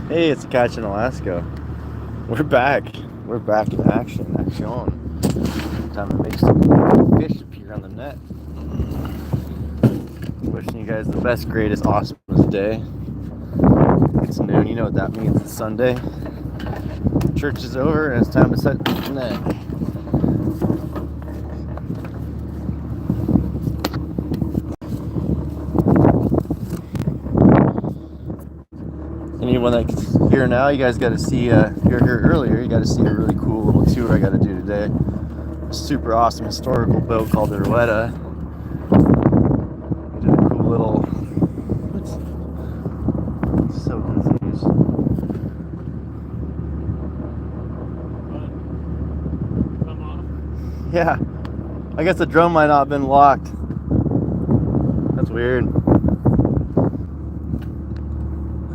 Hey, it's Catch in Alaska. We're back. We're back in action. Time to make some fish appear on the net. Wishing you guys the best, greatest, awesomest day. It's noon. You know what that means. It's Sunday. Church is over and it's time to set the net. Anyone that's here now, you guys got to see, if you're here earlier, you got to see a really cool little tour I got to do today. A super awesome historical boat called the Rowetta. We did a cool little, I'm so confused. Yeah, I guess the drum might not have been locked. That's weird.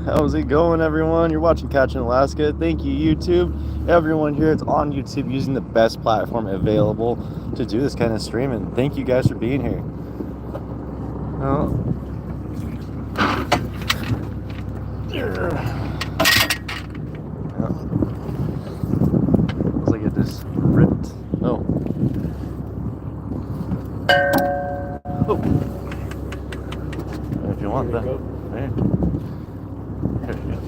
How's it going, everyone? You're watching Catch in Alaska. Thank you, YouTube. Everyone here, it's on YouTube using the best platform available to do this kind of streaming. Thank you guys for being here. Looks like it just ripped. Oh. If you want that. There. There we go.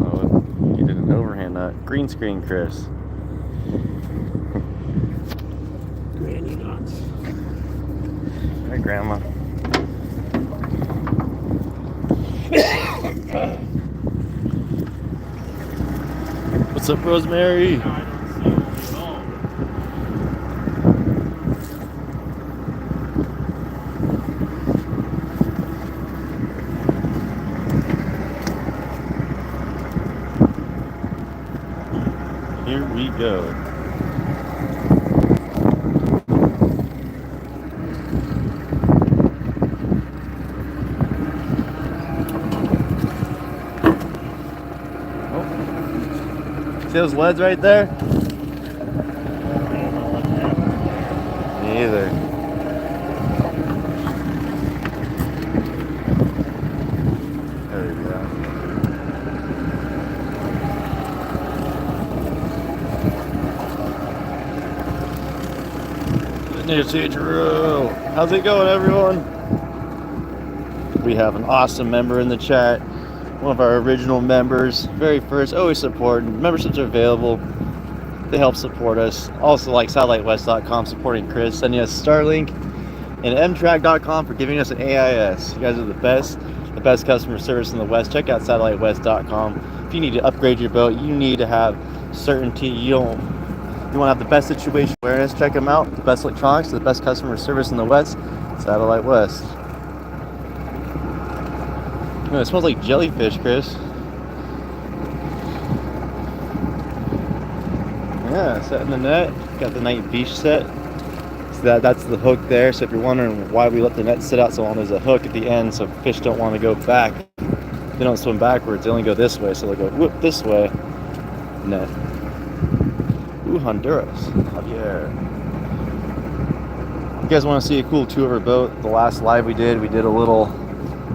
Oh, you did an overhand nut. Green screen, Chris. Granny nuts. Hi, Grandma. What's up, Rosemary? Here we go. Oh. See those leads right there? Me either. There we go. How's it going, everyone? We have an awesome member in the chat. One of our original members, very first, always supporting. Memberships are available. They help support us. Also, like SatelliteWest.com supporting Chris, sending us Starlink, and mtrack.com for giving us an AIS. You guys are the best customer service in the West. Check out SatelliteWest.com. If you need to upgrade your boat, you need to have certainty. You want to have the best situation awareness, check them out. The best electronics, the best customer service in the West, Satellite West. Oh, it smells like jellyfish, Chris. Yeah, set in the net. Got the night beach set. So that's the hook there. So if you're wondering why we let the net sit out so long, there's a hook at the end so fish don't want to go back. They don't swim backwards, they only go this way. So they'll go whoop this way. Net. Ooh, Honduras. Javier. You guys want to see a cool tour of our boat? The last live we did a little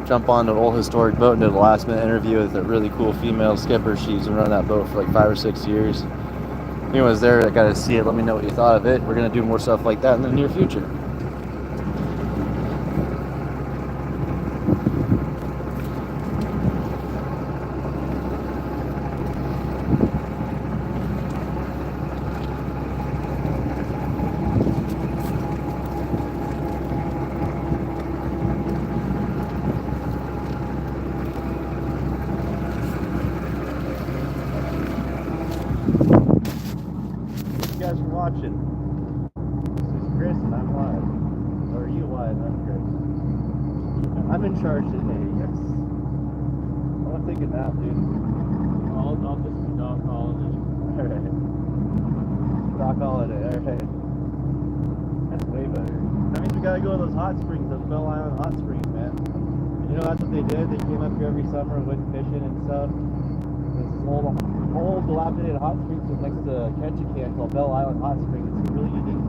jump on an old historic boat and did a last minute interview with a really cool female skipper. She's been running that boat for like 5 or 6 years. If anyone's there that got to see it, let me know what you thought of it. We're going to do more stuff like that in the near future. Watching. This is Chris and I'm live. Or are you live? I'm Chris. I'm in charge today, yes. I want to take a nap, dude. I'll just be dock holiday. Alright. Dock holiday, alright. That's way better. That means we gotta go to those hot springs, those Bell Island hot springs, man. You know, that's what they did. They came up here every summer and went fishing and stuff. This old dilapidated hot springs next to Ketchikan called Bell Island Hot Springs. It's a really unique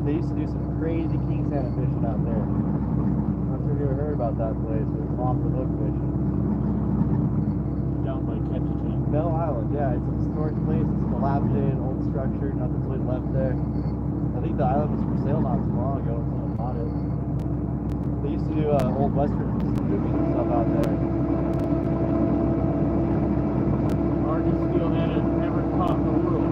but they used to do some crazy king salmon fishing out there. I'm not sure if you ever heard about that place, but it's off the hook fishing. Down by Ketchikan. Bell Island, yeah, it's a historic place. It's a dilapidated old structure. Nothing's really left there. I think the island was for sale not too long ago when someone bought it. They used to do old western movies and stuff out there. Largest steelhead ever caught in the world.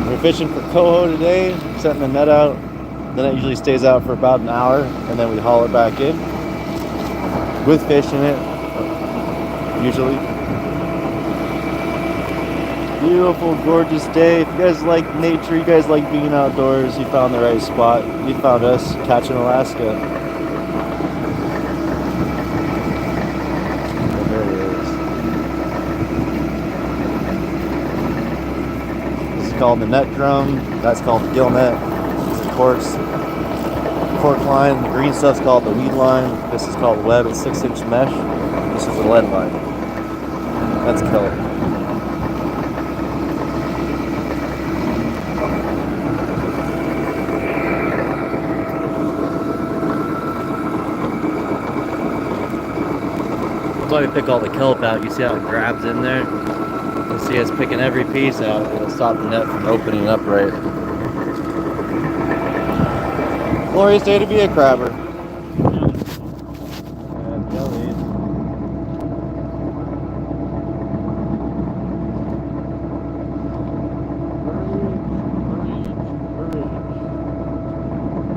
We're fishing for coho today, setting the net out. The net usually stays out for about an hour, and then we haul it back in with fish in it, usually. Beautiful, gorgeous day. If you guys like nature, you guys like being outdoors, you found the right spot. You found us catching Alaska. And there it is. This is called the net drum. That's called the gill net. This is cork line. The green stuff's called the weed line. This is called web. It's 6-inch mesh. This is the lead line. That's kelp. That's why we pick all the kelp out. You see how it grabs in there? You see us picking every piece out. It'll stop the net from opening up right. Glorious day to be a crabber. Jellies.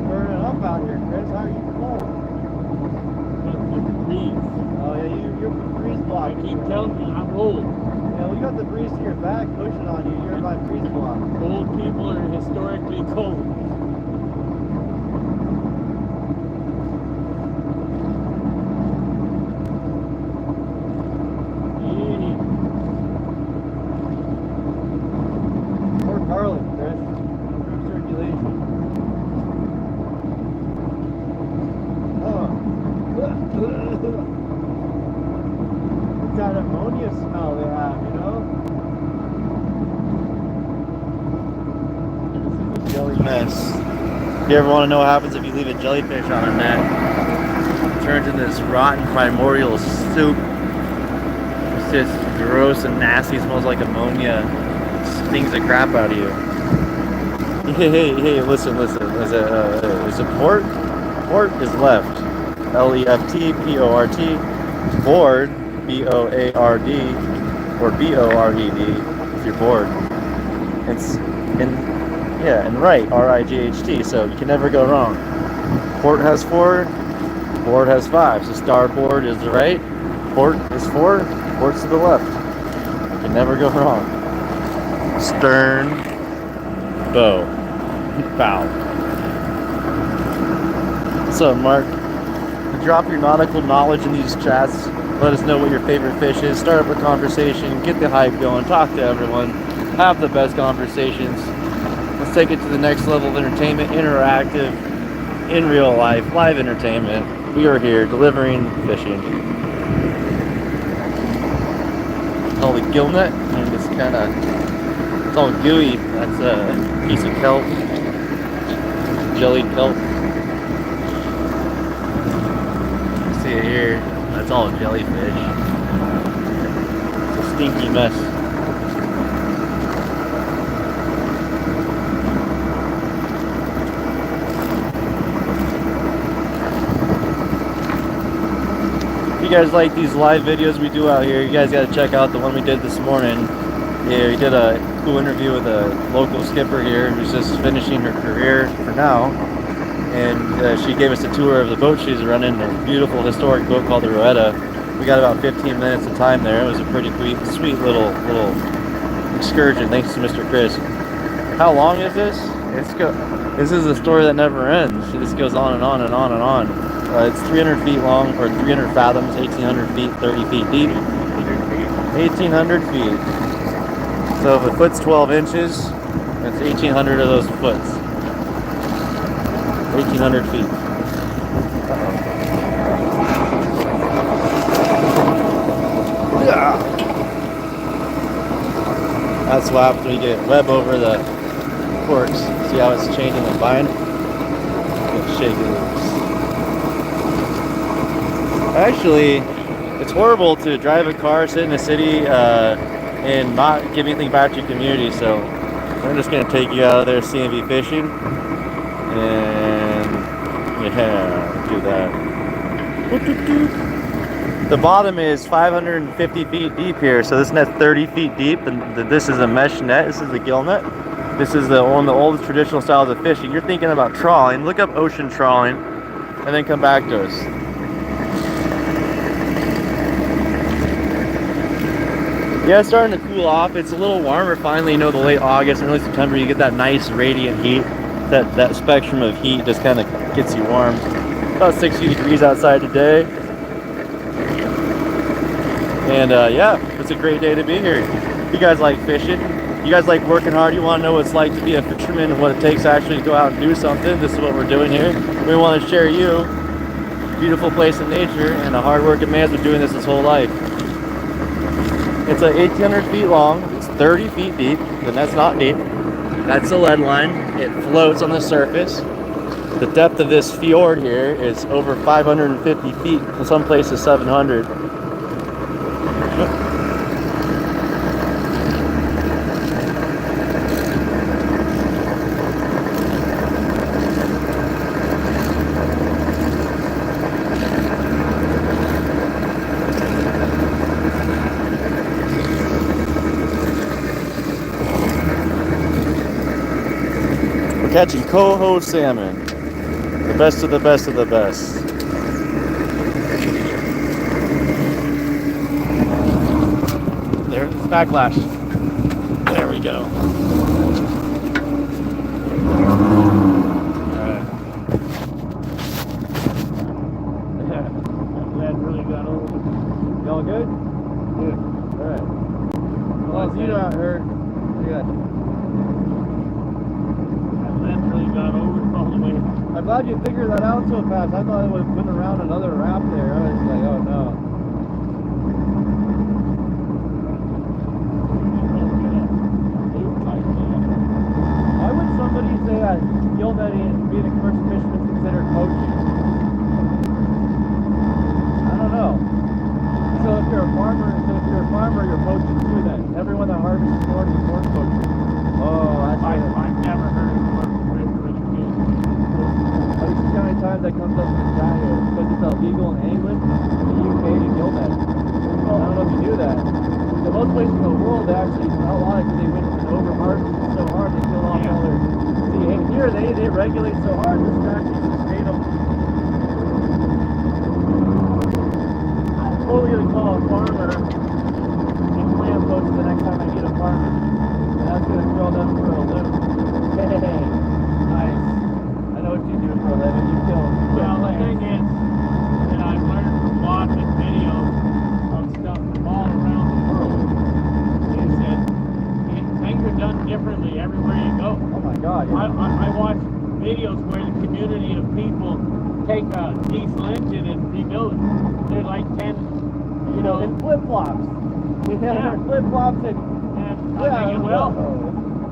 Burning up out here, Chris. How are you cold? Oh yeah, you're freeze block. I keep telling you, I'm old. Yeah, well, you got the breeze to your back pushing on you. You're by freeze block. Old people are historically cold. Or garlic, Chris. Improve circulation. Oh. It's that ammonia smell they have, you know? This is a jelly mess. If you ever want to know what happens if you leave a jellyfish on a net, it turns into this rotten primordial soup. It's just gross and nasty. It smells like ammonia. It stings the crap out of you. Hey, listen. Is it port? Port is left. L-E-F-T-P-O-R-T. Board, B-O-A-R-D, or B-O-R-E-D, if you're bored. And right, R-I-G-H-T, so you can never go wrong. Port has 4, board has 5, so starboard is the right, port is 4, port's to the left. You can never go wrong. Stern, bow, bow. What's up, Mark? Drop your nautical knowledge in these chats. Let us know what your favorite fish is. Start up a conversation. Get the hype going. Talk to everyone. Have the best conversations. Let's take it to the next level of entertainment. Interactive, in real life, live entertainment. We are here delivering fishing. It's called a gill net, and it's it's all gooey. That's a piece of kelp, jellied kelp. See it here. That's all jellyfish. It's a stinky mess. If you guys like these live videos we do out here, you guys got to check out the one we did this morning. Yeah, we did a cool interview with a local skipper here who's just finishing her career for now. And she gave us a tour of the boat she's running, a beautiful historic boat called the Rowetta. We got about 15 minutes of time there. It was a pretty sweet little excursion. Thanks to Mr. Chris. How long is this? This is a story that never ends. It just goes on and on and on and on. It's 300 feet long, or 300 fathoms, 1,800 feet, 30 feet deep. 1,800 feet. So if a foot's 12 inches, that's 1,800 of those foots. 1,800 feet. That's what happens when you get web over the corks. See how it's changing the bind? It's shaking loose. Actually, it's horrible to drive a car, sit in a city, and not give anything back to your community. So I'm just gonna take you out of there CNV fishing, and yeah, do that. The bottom is 550 feet deep here, so this net's 30 feet deep, and this is a mesh net. This is the gill net. This is one of the oldest traditional styles of fishing. You're thinking about trawling, look up ocean trawling, and then come back to us. Yeah, it's starting to cool off. It's a little warmer finally. You know, the late August and early September, you get that nice radiant heat. That spectrum of heat just kind of gets you warm. About 60 degrees outside today. And yeah, it's a great day to be here. You guys like fishing? You guys like working hard? You want to know what it's like to be a fisherman and what it takes to actually go out and do something? This is what we're doing here. We want to share you a beautiful place in nature, and a hard-working man's been doing this his whole life. It's 1,800 feet long. It's 30 feet deep, and that's not deep. That's the lead line. It floats on the surface. The depth of this fjord here is over 550 feet. In some places, 700. Catching coho salmon, the best of the best of the best. There's backlash. There we go. Alright. That really got over. Y'all good? Good. Alright. Well, as you not heard, we got. Got over all the way. I'm glad you figured that out so fast. I thought it would have been around another raft there. I was like, oh no. Why would somebody say that gill netting and being a commercial fisherman is considered poaching? I don't know. So if you're a farmer, you're poaching too then. Everyone that harvests corn is corn poaching. Oh, that's I've never heard of how many times that comes up in the chat here because it's illegal in England and the UK to gill net. I don't know if you knew that. In most places in the world they actually outlaw it because they went over harvest so hard they kill off all their. See, here they regulate so hard. This is actually sustainable. I'm totally gonna call a farmer and clam poach the next time I meet a farmer, and that's gonna throw them for a loop. Hey, nice. I know what you do for a living. You kill. Well, the thing is that I've learned from watching videos of stuff from all around the world is that things are done differently everywhere you go. Oh my God! Yeah. I watch videos where the community of people take a diesel engine and rebuild it. They're like 10, you know, in flip-flops. Yeah, flip-flops and I'm thinking, well,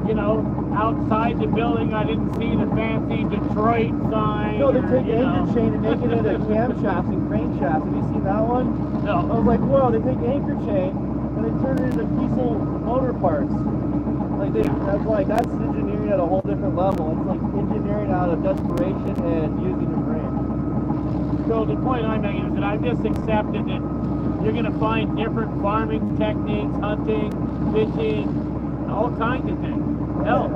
you know, outside the building, I didn't see the fancy Detroit sign. No, they take or, anchor chain and make it into camshafts and crane shafts. Have you seen that one? No. I was like, whoa, they take anchor chain and they turn it into diesel motor parts. Like that's engineering at a whole different level. It's like engineering out of desperation and using your brain. So the point I'm making is that I've just accepted that you're going to find different farming techniques, hunting, fishing, all kinds of things. Hell,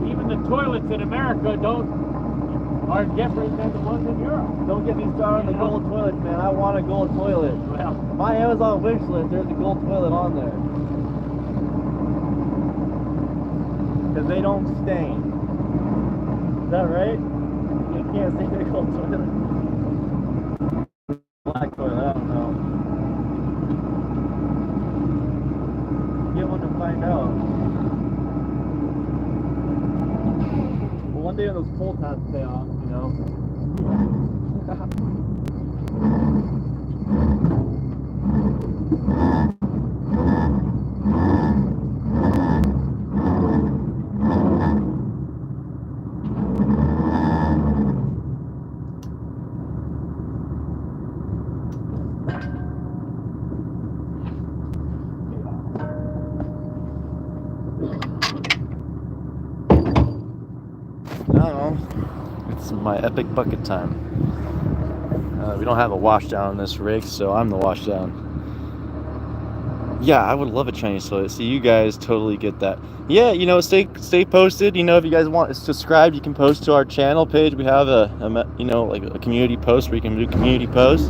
even the toilets in America are different than the ones in Europe. Don't get me started on the gold toilets, man. I want a gold toilet. Well, my Amazon wish list, there's a gold toilet on there. Because they don't stain. Is that right? You can't stain the gold toilet. Black toilet, I don't know. Get one to find out. Well, one day when those cold pads pay off, you know. It's my epic bucket time. We don't have a washdown on this rig, so I'm the washdown. Yeah, I would love a Chinese toilet. See, you guys totally get that. Yeah, you know, stay posted. You know, if you guys want to subscribe, you can post to our channel page. We have you know, like a community post where you can do community posts.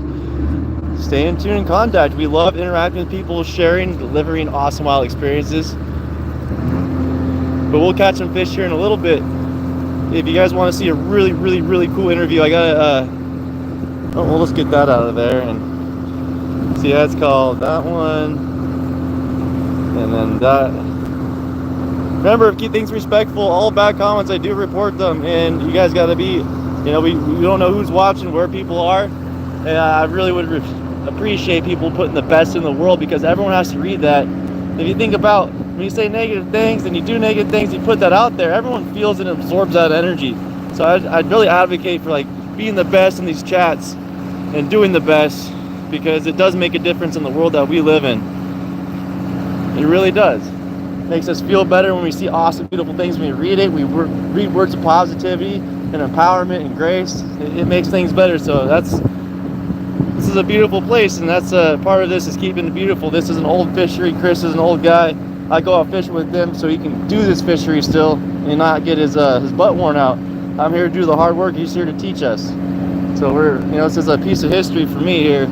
Stay in tune and contact. We love interacting with people, sharing, delivering awesome wild experiences. But we'll catch some fish here in a little bit. If you guys want to see a really, really, really cool interview, I got oh, well, let's get that out of there and see. That's called that one. And then that. Remember, keep things respectful. All bad comments, I do report them, and you guys got to be, you know, we don't know who's watching, where people are, and I really would appreciate people putting the best in the world, because everyone has to read that. If you think about when you say negative things and you do negative things, you put that out there, everyone feels and absorbs that energy. So I'd really advocate for like being the best in these chats and doing the best, because it does make a difference in the world that we live in. It really does. Makes us feel better when we see awesome, beautiful things. When we read it, we read words of positivity and empowerment and grace. It makes things better. So this is a beautiful place, and that's part of this is keeping it beautiful. This is an old fishery. Chris is an old guy. I go out fishing with him so he can do this fishery still and not get his butt worn out. I'm here to do the hard work. He's here to teach us. So this is a piece of history for me here.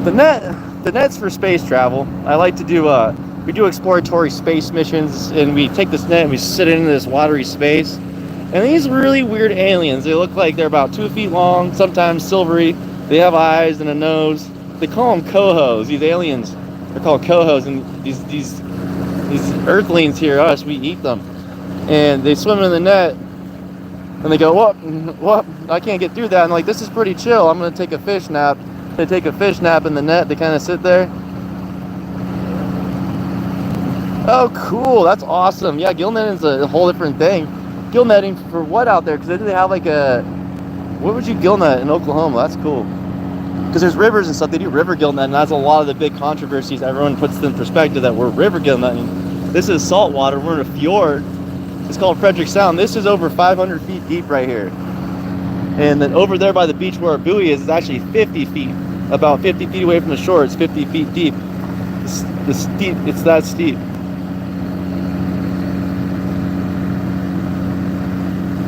The net's for space travel. I like to do we do exploratory space missions, and we take this net and we sit it into this watery space. And these really weird aliens, they look like they're about 2 feet long, sometimes silvery. They have eyes and a nose. They call them Cohos. These aliens are called Cohos, and these earthlings here, us, we eat them. And they swim in the net, and they go, what? I can't get through that. And like, this is pretty chill. I'm gonna take a fish nap. They take a fish nap in the net. They kind of sit there. Oh, cool. That's awesome. Yeah, gill netting is a whole different thing. Gill netting for what out there? Because they have like what would you gill net in Oklahoma? That's cool. Because there's rivers and stuff. They do river gill netting. That's a lot of the big controversies. Everyone puts in perspective that we're river gill netting. This is saltwater. We're in a fjord. It's called Frederick Sound. This is over 500 feet deep right here. And then over there by the beach where our buoy is actually 50 feet. About 50 feet away from the shore, it's 50 feet deep. It's that steep.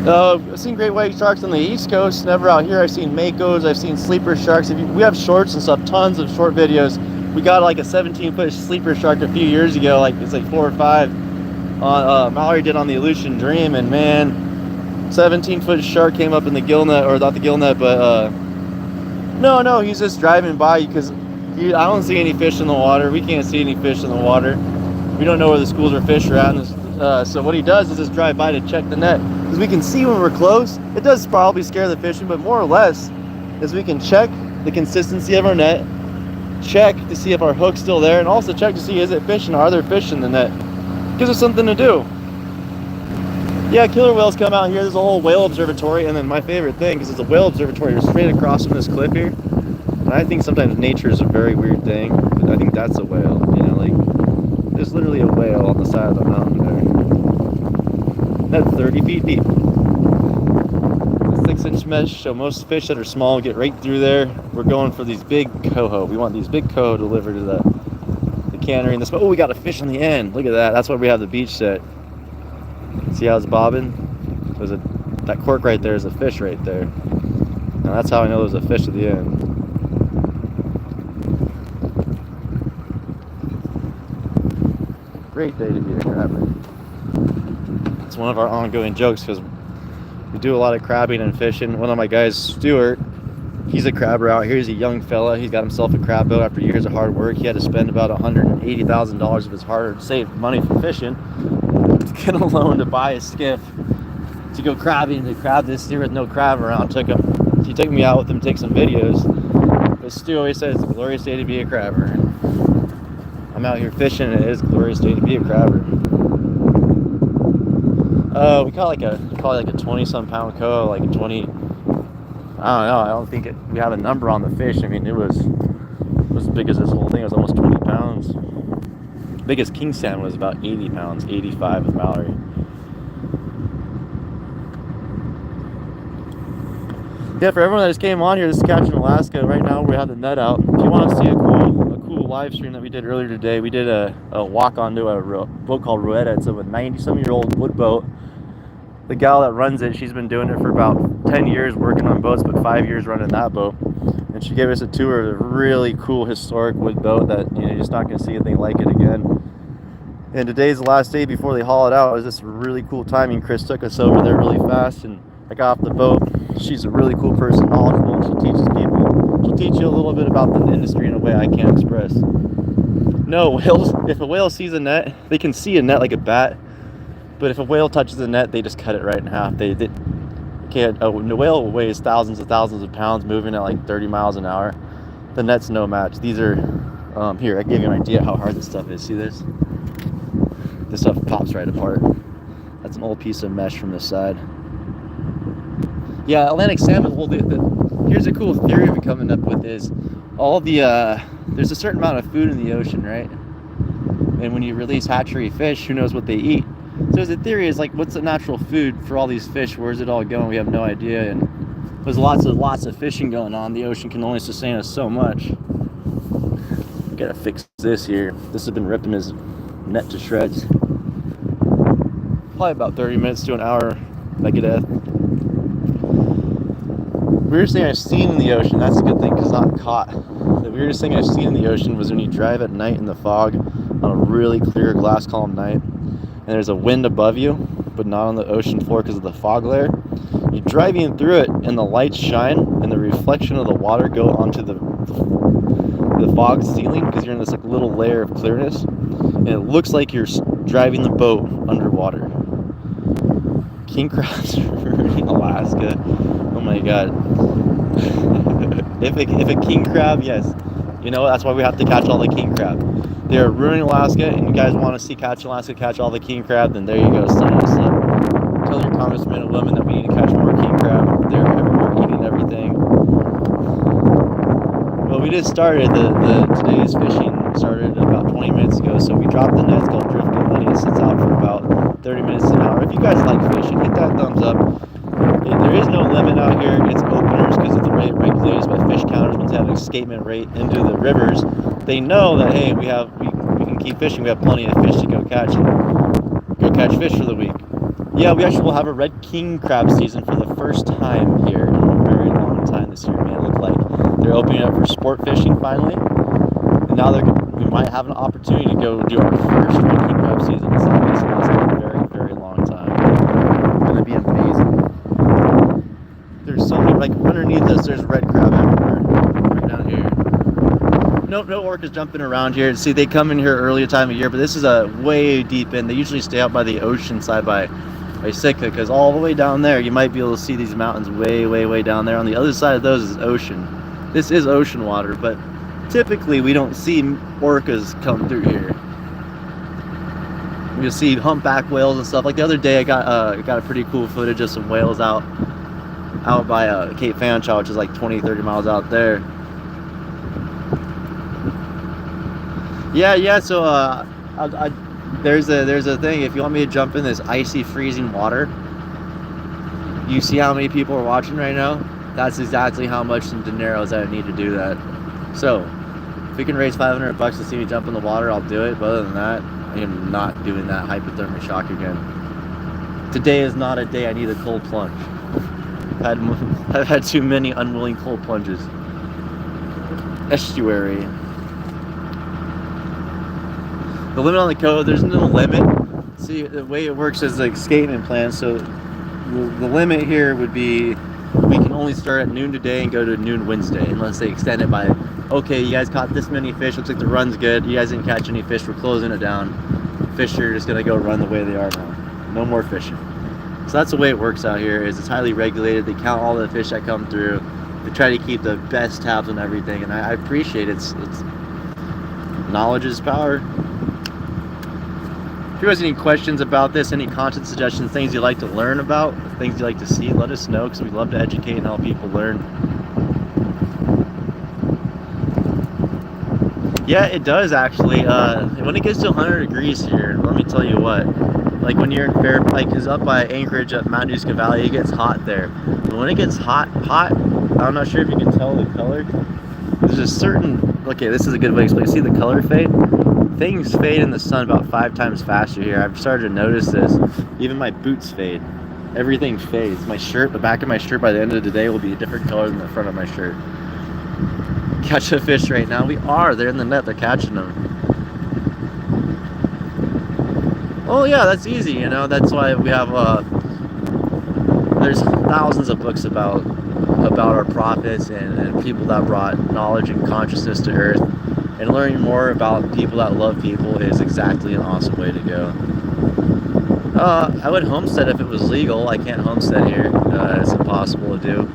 I've seen great white sharks on the East Coast, never out here. I've seen makos, I've seen sleeper sharks. We have shorts and stuff, tons of short videos. We got like a 17-foot sleeper shark a few years ago, it's like 4 or 5. Mallory did on the Aleutian Dream, and man, 17-foot shark came up in the gill net, or not the gill net, but no, he's just driving by, because I don't see any fish in the water. We can't see any fish in the water. We don't know where the schools or fish are at. So what he does is just drive by to check the net, because we can see when we're close. It does probably scare the fishing, but more or less is we can check the consistency of our net, check to see if our hook's still there, and also check to see, is it fishing, are there fish in the net? Gives us something to do. Yeah, killer whales come out here. There's a whole whale observatory, and then my favorite thing, because it's a whale observatory, you're straight across from this cliff here. And I think sometimes nature is a very weird thing, but I think that's a whale. There's literally a whale on the side of the mountain there. That's 30 feet deep. The 6-inch mesh, so most fish that are small get right through there. We're going for these big coho. We want these big coho delivered to the cannery and the. Oh, we got a fish on the end. Look at that. That's why we have the beach set. See how it's bobbing? That cork right there is a fish right there. Now that's how I know there's a fish at the end. Great day to be a crabber. It's one of our ongoing jokes, because we do a lot of crabbing and fishing. One of my guys, Stuart, he's a crabber out here. He's a young fella. He's got himself a crab boat after years of hard work. He had to spend about $180,000 of his hard-saved money from fishing to get a loan to buy a skiff to go crabbing, to crab this year with no crab around. He took me out with him to take some videos. But Stu always says it's a glorious day to be a crabber. I'm out here fishing, and it is a glorious day to be a crabber. We caught probably like a 20-some pound coho, like a 20. I don't know. I don't think we have a number on the fish. I mean, it was as big as this whole thing. It was almost 20 pounds. Biggest king salmon was about 80 pounds, 85 with Mallory. Yeah, for everyone that just came on here, this is Catching Alaska. Right now we have the net out. If you want to see a cool live stream that we did earlier today, we did a walk onto a boat called Rueda. It's a 90-some-year-old wood boat. The gal that runs it, she's been doing it for about 10 years working on boats, but 5 years running that boat. And she gave us a tour of a really cool historic wood boat that, you know, you're just not going to see anything like it again. And today's the last day before they haul it out. It was just really cool timing. Chris took us over there really fast, and I got off the boat. She's a really cool person, knowledgeable. She teaches people. She'll teach you a little bit about the industry in a way I can't express. No, whales, if a whale sees a net, they can see a net like a bat. But if a whale touches the net, they just cut it right in half. They can't. A whale weighs thousands of pounds, moving at like 30 miles an hour. The net's no match. These are, here, I give you an idea how hard this stuff is. See this? This stuff pops right apart. That's an old piece of mesh from this side. Yeah, Atlantic salmon. Well, here's a cool theory we're coming up with is all the there's a certain amount of food in the ocean, right? And when you release hatchery fish, who knows what they eat? So the theory is like, what's the natural food for all these fish? Where's it all going? We have no idea. And there's lots of fishing going on. The ocean can only sustain us so much. We gotta fix this here. This has been ripping his net to shreds. Probably about 30 minutes to an hour Megadeth. Weirdest thing I've seen in the ocean, that's a good thing because not caught. The weirdest thing I've seen in the ocean was when you drive at night in the fog on a really clear glass column night, and there's a wind above you, but not on the ocean floor because of the fog layer. You're driving through it, and the lights shine, and the reflection of the water go onto the fog ceiling because you're in this like little layer of clearness, and it looks like you're driving the boat underwater. King crabs ruining Alaska. Oh my god. if a king crab, yes. You know, that's why we have to catch all the king crab. They're ruining Alaska, and you guys want to see Catch Alaska catch all the king crab, then there you go, sign us up. Tell your congressmen and women that we need to catch more king crab. They're everywhere eating everything. Well, we just started today's fishing started about 20 minutes ago, so we dropped the nets called drifting, letting it sit out for about 30 minutes to an hour. If you guys like fishing, hit that thumbs up. There is no limit out here. It's openers because of the rate regulated by fish counters. Once they have an escapement rate into the rivers, they know that hey, we can keep fishing. We have plenty of fish to go catch fish for the week. Yeah, we actually will have a red king crab season for the first time here in a very long time this year. Man, it looked like they're opening up for sport fishing finally, and now we might have an opportunity to go do our first red king crab season. It's a very, very long time. It's gonna be amazing. There's so many, like underneath us, there's red crab everywhere. Right down here. No orcas jumping around here. See, they come in here earlier time of year, but this is a way deep in. They usually stay out by the ocean side by Sitka, because all the way down there, you might be able to see these mountains way down there. On the other side of those is ocean. This is ocean water, but typically we don't see orcas come through here. You see humpback whales and stuff. Like the other day, I got a pretty cool footage of some whales out by Cape Fanshawe, which is like 20-30 miles out there. Yeah. So there's a thing. If you want me to jump in this icy, freezing water, you see how many people are watching right now? That's exactly how much in dineros I need to do that. So if we can raise $500 to see me jump in the water, I'll do it. But other than that, I am not doing that hypothermic shock again. Today is not a day I need a cold plunge. I've had too many unwilling cold plunges. Estuary. The limit on the Cohos, there's no limit. See, the way it works is the escapement plan. So the limit here would be we can only start at noon today and go to noon Wednesday, unless they extend it by, okay, you guys caught this many fish, looks like the run's good, you guys didn't catch any fish, we're closing it down. Fish are just gonna go run the way they are now. No more fishing. So that's the way it works out here. Is it's highly regulated. They count all the fish that come through. They try to keep the best tabs on everything, and I appreciate it. It's knowledge is power. If you guys have any questions about this, any content suggestions, things you'd like to learn about, things you'd like to see, let us know, because we love to educate and help people learn. Yeah, it does actually. When it gets to 100 degrees here, let me tell you what. Like when you're in Fair, like is up by Anchorage at Mount Juska Valley, it gets hot there. But when it gets hot, I'm not sure if you can tell the color. There's a certain, okay, this is a good way to explain. See the color fade? Things fade in the sun about 5 times faster here. I've started to notice this. Even my boots fade. Everything fades. My shirt, the back of my shirt by the end of the day will be a different color than the front of my shirt. Catch a fish right now. We are. They're in the net. They're catching them. Oh yeah, that's easy. You know, that's why we have. There's thousands of books about our prophets and people that brought knowledge and consciousness to Earth. And learning more about people that love people is exactly an awesome way to go. I would homestead if it was legal. I can't homestead here. It's impossible to do.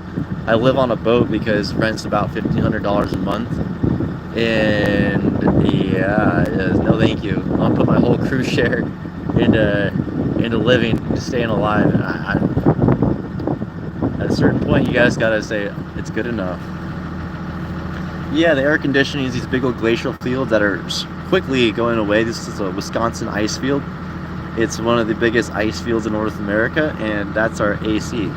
I live on a boat because rent's about $1,500 a month. And yeah, no thank you. I'm gonna put my whole cruise share into living, staying alive. At a certain point, you guys gotta say it's good enough. Yeah, the air conditioning is these big old glacial fields that are quickly going away. This is a Wisconsin ice field. It's one of the biggest ice fields in North America, and that's our AC.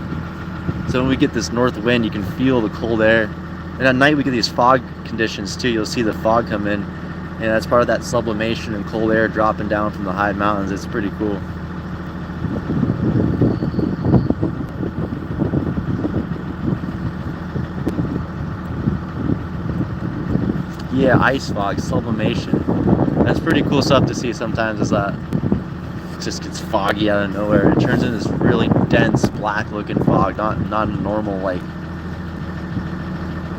So when we get this north wind, you can feel the cold air. And at night we get these fog conditions too. You'll see the fog come in, and that's part of that sublimation and cold air dropping down from the high mountains. It's pretty cool. Yeah, ice fog, sublimation. That's pretty cool stuff to see sometimes, is that it just gets foggy out of nowhere. It turns into this really dense, black looking fog, not a normal, like...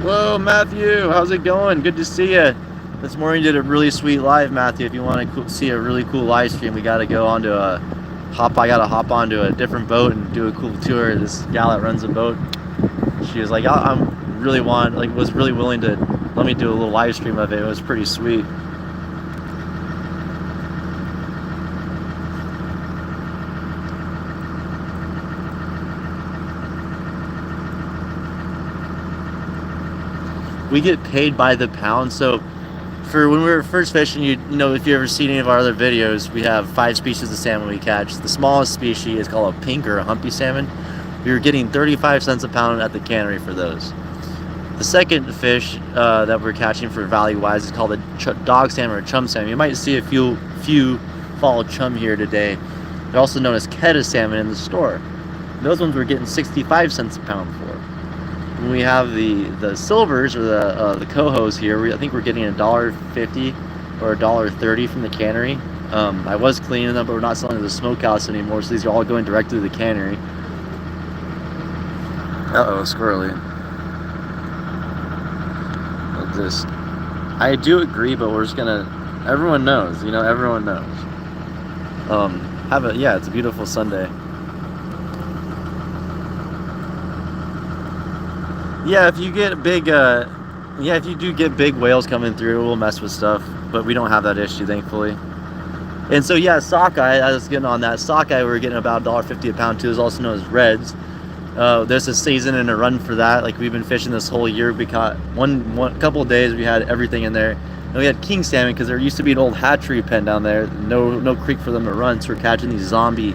Whoa, Matthew, how's it going? Good to see you. This morning you did a really sweet live, Matthew. If you want to see a really cool live stream, we got to go onto I got to hop onto a different boat and do a cool tour. This gal that runs a boat, she was like, was really willing to let me do a little live stream of it. It was pretty sweet. We get paid by the pound. So for when we were first fishing, you know, if you ever seen any of our other videos, we have 5 species of salmon we catch. The smallest species is called a pink or a humpy salmon. We were getting 35 cents a pound at the cannery for those. The second fish that we're catching for value-wise is called a dog salmon or chum salmon. You might see a few fall chum here today. They're also known as keta salmon in the store. Those ones we're getting 65 cents a pound for. When we have the silvers or the cohos here, I think we're getting $1.50 or $1.30 from the cannery. I was cleaning them, but we're not selling to the smokehouse anymore, so these are all going directly to the cannery. Uh-oh, squirrely. I do agree, but we're just gonna, everyone knows, you know, everyone knows. It's a beautiful Sunday. Yeah, if you get big, if you do get big whales coming through, we'll mess with stuff, but we don't have that issue, thankfully. And so yeah, sockeye, I was getting on that. Sockeye, we're getting about $1.50 a pound too, is also known as reds. There's a season and a run for that. Like, we've been fishing this whole year. We caught one couple of days, we had everything in there. And we had king salmon because there used to be an old hatchery pen down there. No creek for them to run, so we're catching these zombie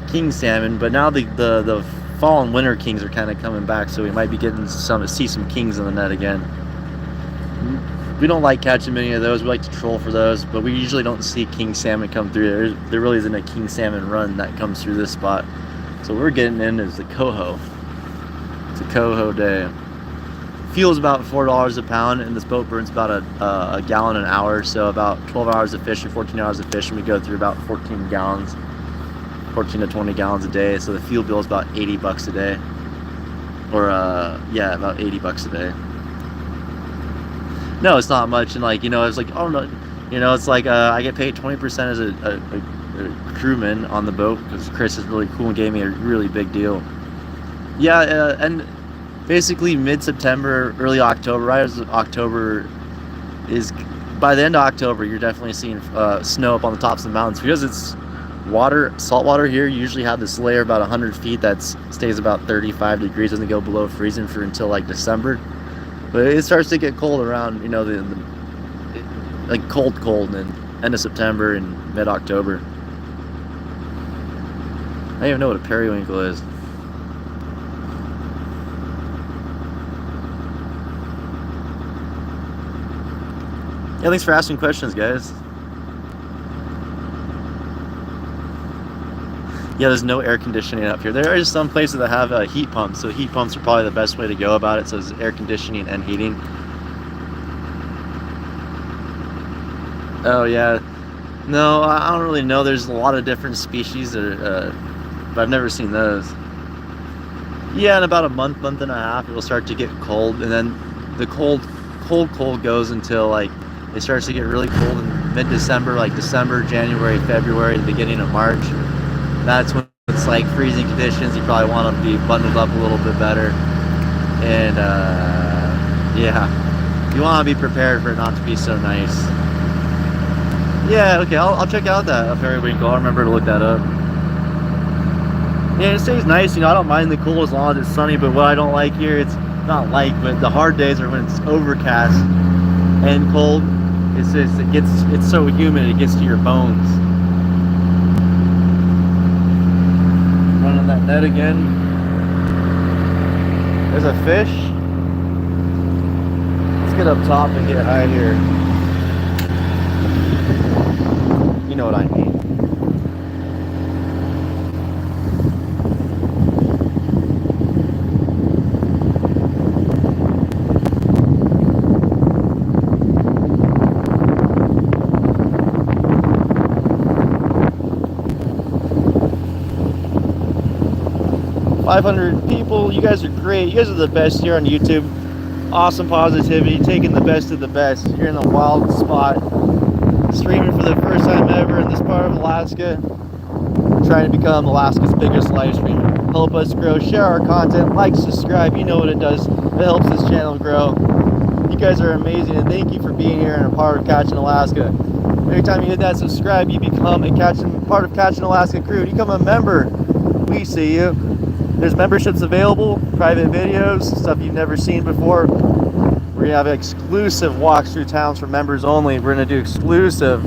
king salmon. But now the fall and winter kings are kind of coming back, so we might be getting see some kings in the net again. We don't like catching many of those. We like to troll for those, but we usually don't see king salmon come through. There really isn't a king salmon run that comes through this spot. So we're getting in is the coho. It's a coho day. Fuel's about $4 a pound, and this boat burns about a gallon an hour. So about 12 hours of fishing, 14 hours of fishing, we go through about 14 to 20 gallons a day. So the fuel bill is about $80 a day, or about $80 a day. No, it's not much, and like, you know, it's like, oh no, you know, it's like I get paid 20% as a crewman on the boat because Chris is really cool and gave me a really big deal. Yeah, and basically mid-September, early October, right as October is, by the end of October, you're definitely seeing snow up on the tops of the mountains because it's salt water here. You usually have this layer about 100 feet that stays about 35 degrees, doesn't go below freezing for until like December. But it starts to get cold around, you know, like cold in end of September and mid-October. I don't even know what a periwinkle is. Yeah, thanks for asking questions, guys. Yeah, there's no air conditioning up here. There are some places that have heat pumps, so heat pumps are probably the best way to go about it. So it's air conditioning and heating. Oh yeah, no, I don't really know. There's a lot of different species that are, but I've never seen those. Yeah, in about a month and a half, it will start to get cold, and then the cold goes until like it starts to get really cold in mid-December, like December, January, February, the beginning of March. That's when it's like freezing conditions. You probably want to be bundled up a little bit better, and yeah, you want to be prepared for it not to be so nice. Yeah, okay, I'll check out that periwinkle. I'll remember to look that up. Yeah, it stays nice. You know, I don't mind the cool as long as it's sunny, but what I don't like here, it's not like, but the hard days are when it's overcast and cold. It's just, it's so humid, it gets to your bones. Running that net again. There's a fish. Let's get up top and get high here. You know what I mean. 500 people. You guys are great. You guys are the best here on YouTube. Awesome positivity, taking the best of the best. You're in a wild spot, streaming for the first time ever in this part of Alaska, trying to become Alaska's biggest live streamer. Help us grow, share our content, like, subscribe. You know what it does. It helps this channel grow. You guys are amazing, and thank you for being here and a part of Catching Alaska. Every time you hit that subscribe, you become a part of Catching Alaska crew. You become a member. We see you. There's memberships available, private videos, stuff you've never seen before. We're gonna have exclusive walks through towns for members only. We're gonna do exclusive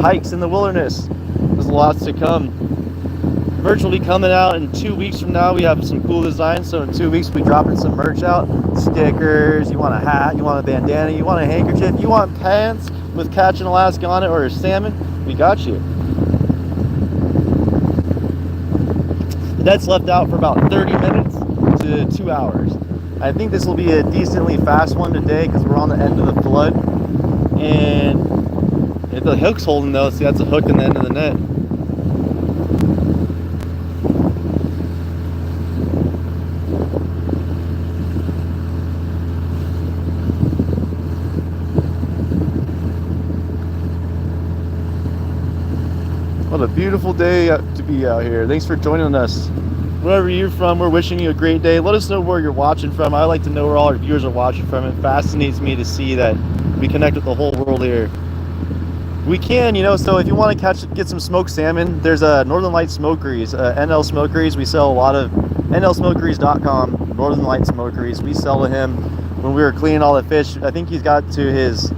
hikes in the wilderness. There's lots to come. Merch will be coming out in 2 weeks from now. We have some cool designs, so in 2 weeks we'll be dropping some merch out. Stickers, you want a hat, you want a bandana, you want a handkerchief, you want pants with Catching Alaska on it or a salmon, we got you. The net's left out for about 30 minutes to 2 hours. I think this will be a decently fast one today because we're on the end of the flood. And if the hook's holding though, see that's a hook in the end of the net. What a beautiful day to be out here. Thanks for joining us. Wherever you're from, we're wishing you a great day. Let us know where you're watching from. I like to know where all our viewers are watching from. It fascinates me to see that we connect with the whole world here. We can, you know, so if you want to get some smoked salmon, there's a Northern Lights Smokeries, NL Smokeries. We sell a lot of nlsmokeries.com, Northern Lights Smokeries. We sell to him when we were cleaning all the fish. I think he's got to his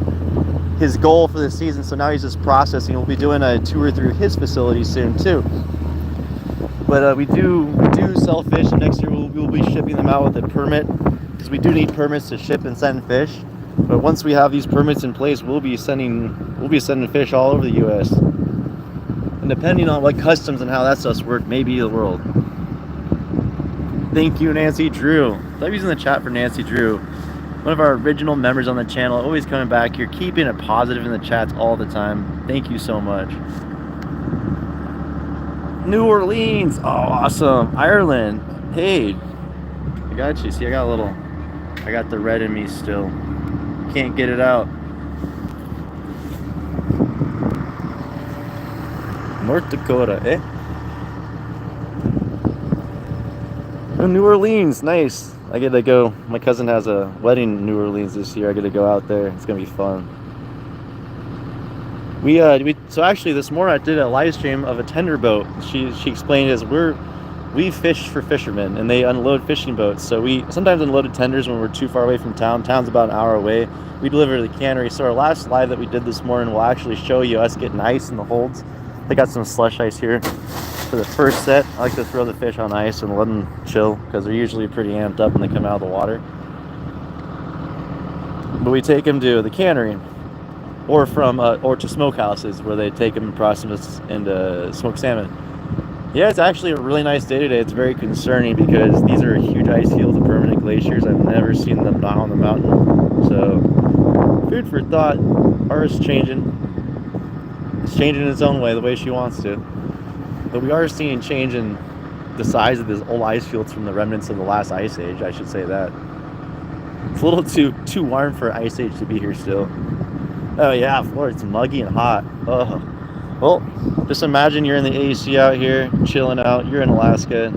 goal for the season, so now he's just processing. We'll be doing a tour through his facility soon too. But we do sell fish, and next year we'll be shipping them out with a permit because we do need permits to ship and send fish. But once we have these permits in place, we'll be sending fish all over the U.S. And depending on what customs and how that stuff's worked, maybe the world. Thank you, Nancy Drew. I'm using the chat for Nancy Drew. One of our original members on the channel, always coming back here, keeping it positive in the chats all the time. Thank you so much. New Orleans, oh awesome. Ireland, hey, I got you. See, I got the red in me still. Can't get it out. North Dakota, eh? Oh, New Orleans, nice. I get to go. My cousin has a wedding in New Orleans this year. I get to go out there. It's gonna be fun. So actually this morning I did a live stream of a tender boat. She explained as we fish for fishermen and they unload fishing boats. So we sometimes unloaded tenders when we're too far away from town. Town's about an hour away. We deliver to the cannery. So our last live that we did this morning will actually show you us getting ice in the holds. They got some slush ice here for the first set. I like to throw the fish on ice and let them chill because they're usually pretty amped up when they come out of the water. But we take them to the cannery. or from or to smokehouses where they take them and process them into smoked salmon. Yeah, it's actually a really nice day today. It's very concerning because these are huge ice fields and permanent glaciers. I've never seen them not on the mountain. So, food for thought. Earth's changing. It's changing in its own way, the way she wants to. But we are seeing change in the size of these old ice fields from the remnants of the last ice age. I should say that. It's a little too warm for ice age to be here still. Oh yeah, Florida's muggy and hot. Oh. Well, just imagine you're in the AC out here, chilling out. You're in Alaska.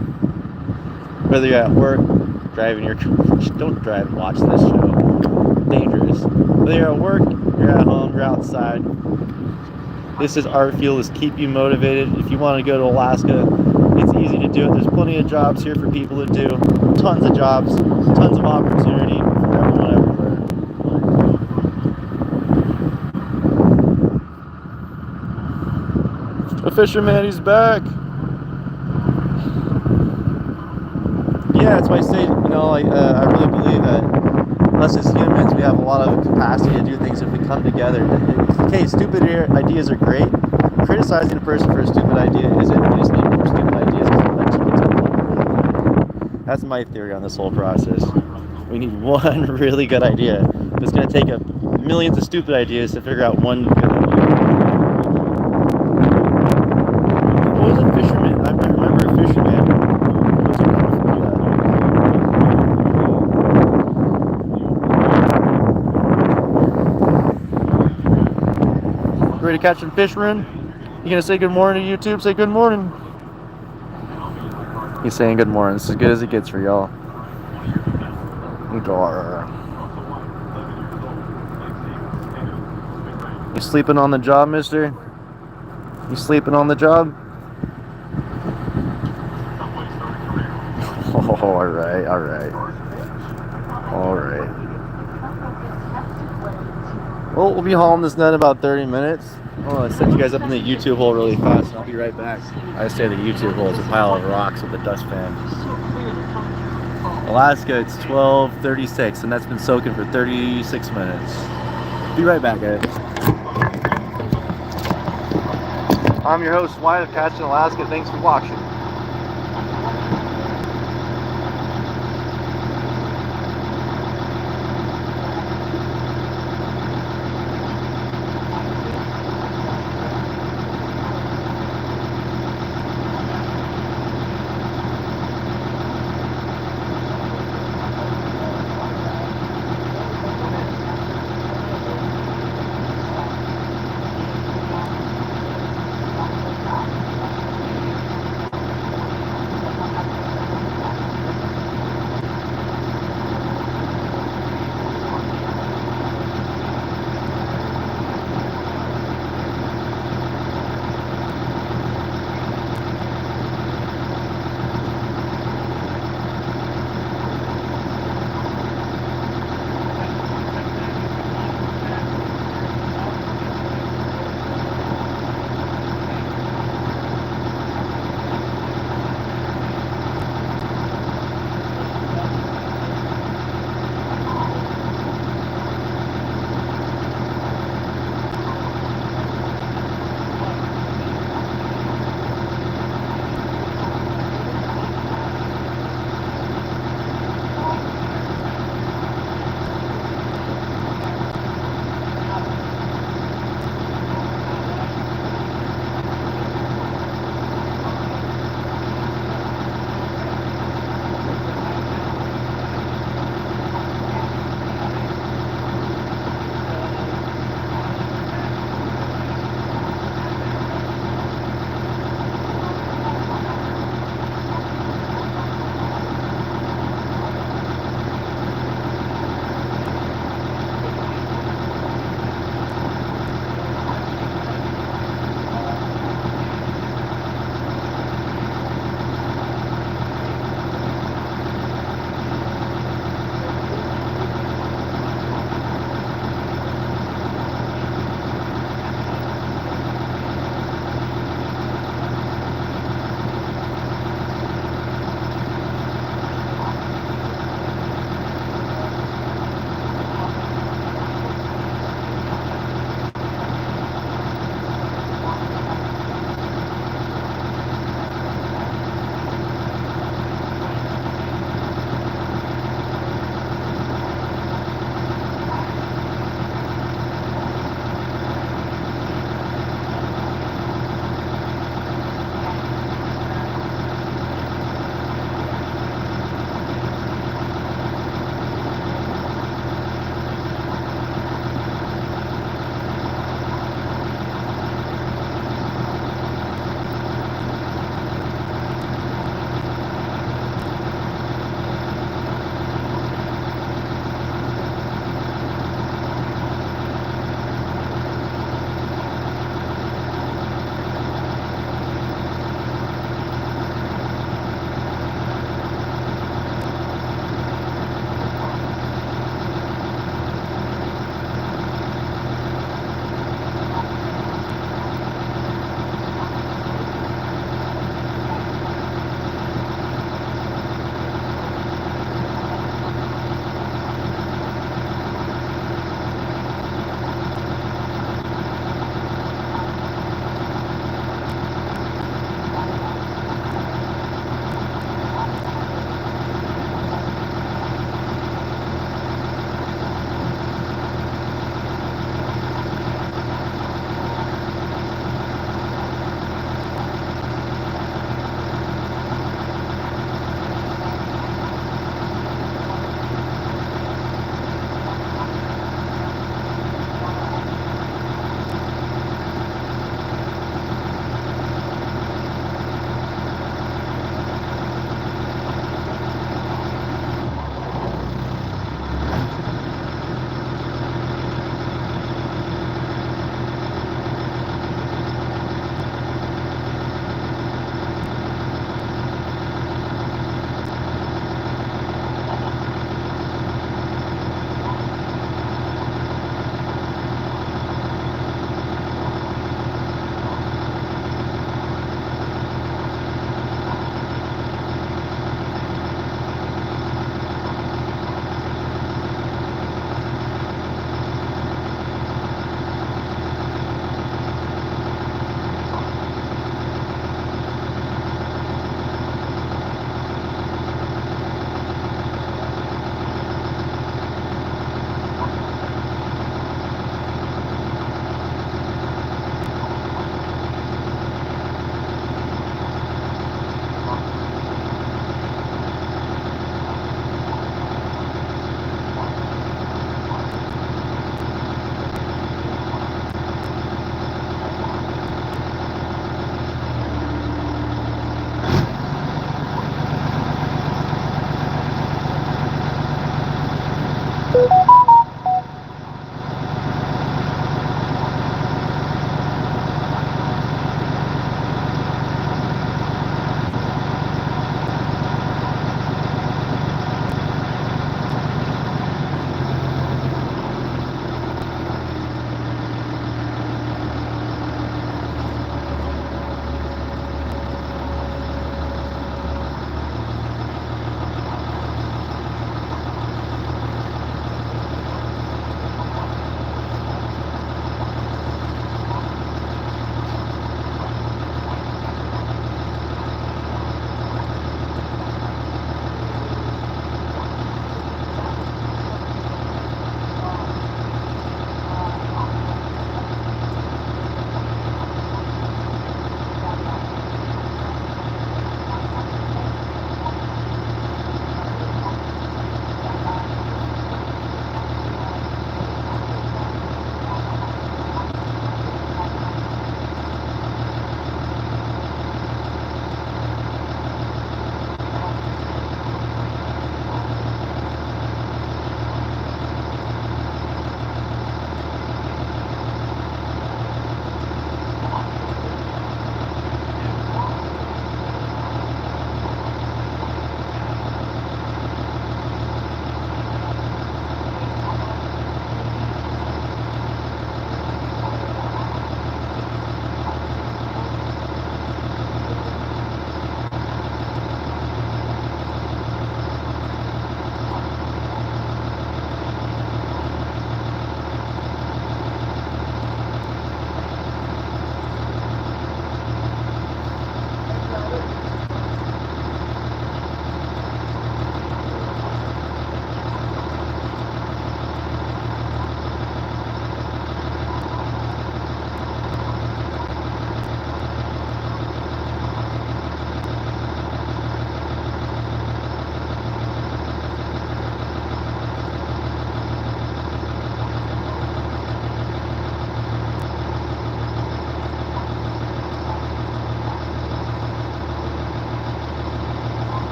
Whether you're at work, driving your... Don't drive and watch this show. Dangerous. Whether you're at work, you're at home, you're outside. This is our field is keep you motivated. If you want to go to Alaska, it's easy to do it. There's plenty of jobs here for people to do. Tons of jobs, tons of opportunity for everyone everywhere. A fisherman, he's back. Yeah, that's why I say, I really believe that us as humans, we have a lot of capacity to do things if we come together. Okay, stupid ideas are great. Criticizing a person for a stupid idea isn't. We just need more stupid ideas. That's my theory on this whole process. We need one really good idea. It's going to take millions of stupid ideas to figure out one good idea. What was a fisherman? I remember a fisherman. Ready to catch some fish, Ren? You gonna say good morning to YouTube? Say good morning. He's saying good morning. It's as good as it gets for y'all. You sleeping on the job, mister? You sleeping on the job? Oh, alright. Well, we'll be hauling this net in about 30 minutes. I'll set you guys up in the YouTube hole really fast, and I'll be right back. I say the YouTube hole is a pile of rocks with a dustpan. Alaska, it's 12:36, and that's been soaking for 36 minutes. Be right back, guys. I'm your host, Wyatt of Catching Alaska. Thanks for watching.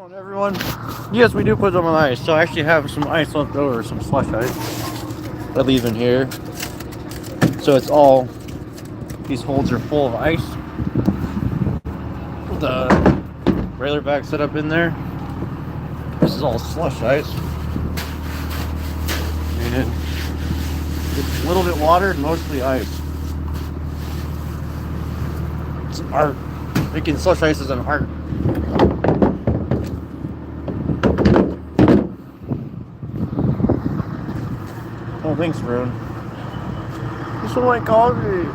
going, everyone? Yes, we do put them on ice. So I actually have some ice left over, some slush ice I leave in here. So it's all, these holes are full of ice. The trailer bag set up in there. This is all slush ice. And it's a little bit water, mostly ice. It's an art. Making slush ice is an art. Oh, thanks, Rune. This one like coffee.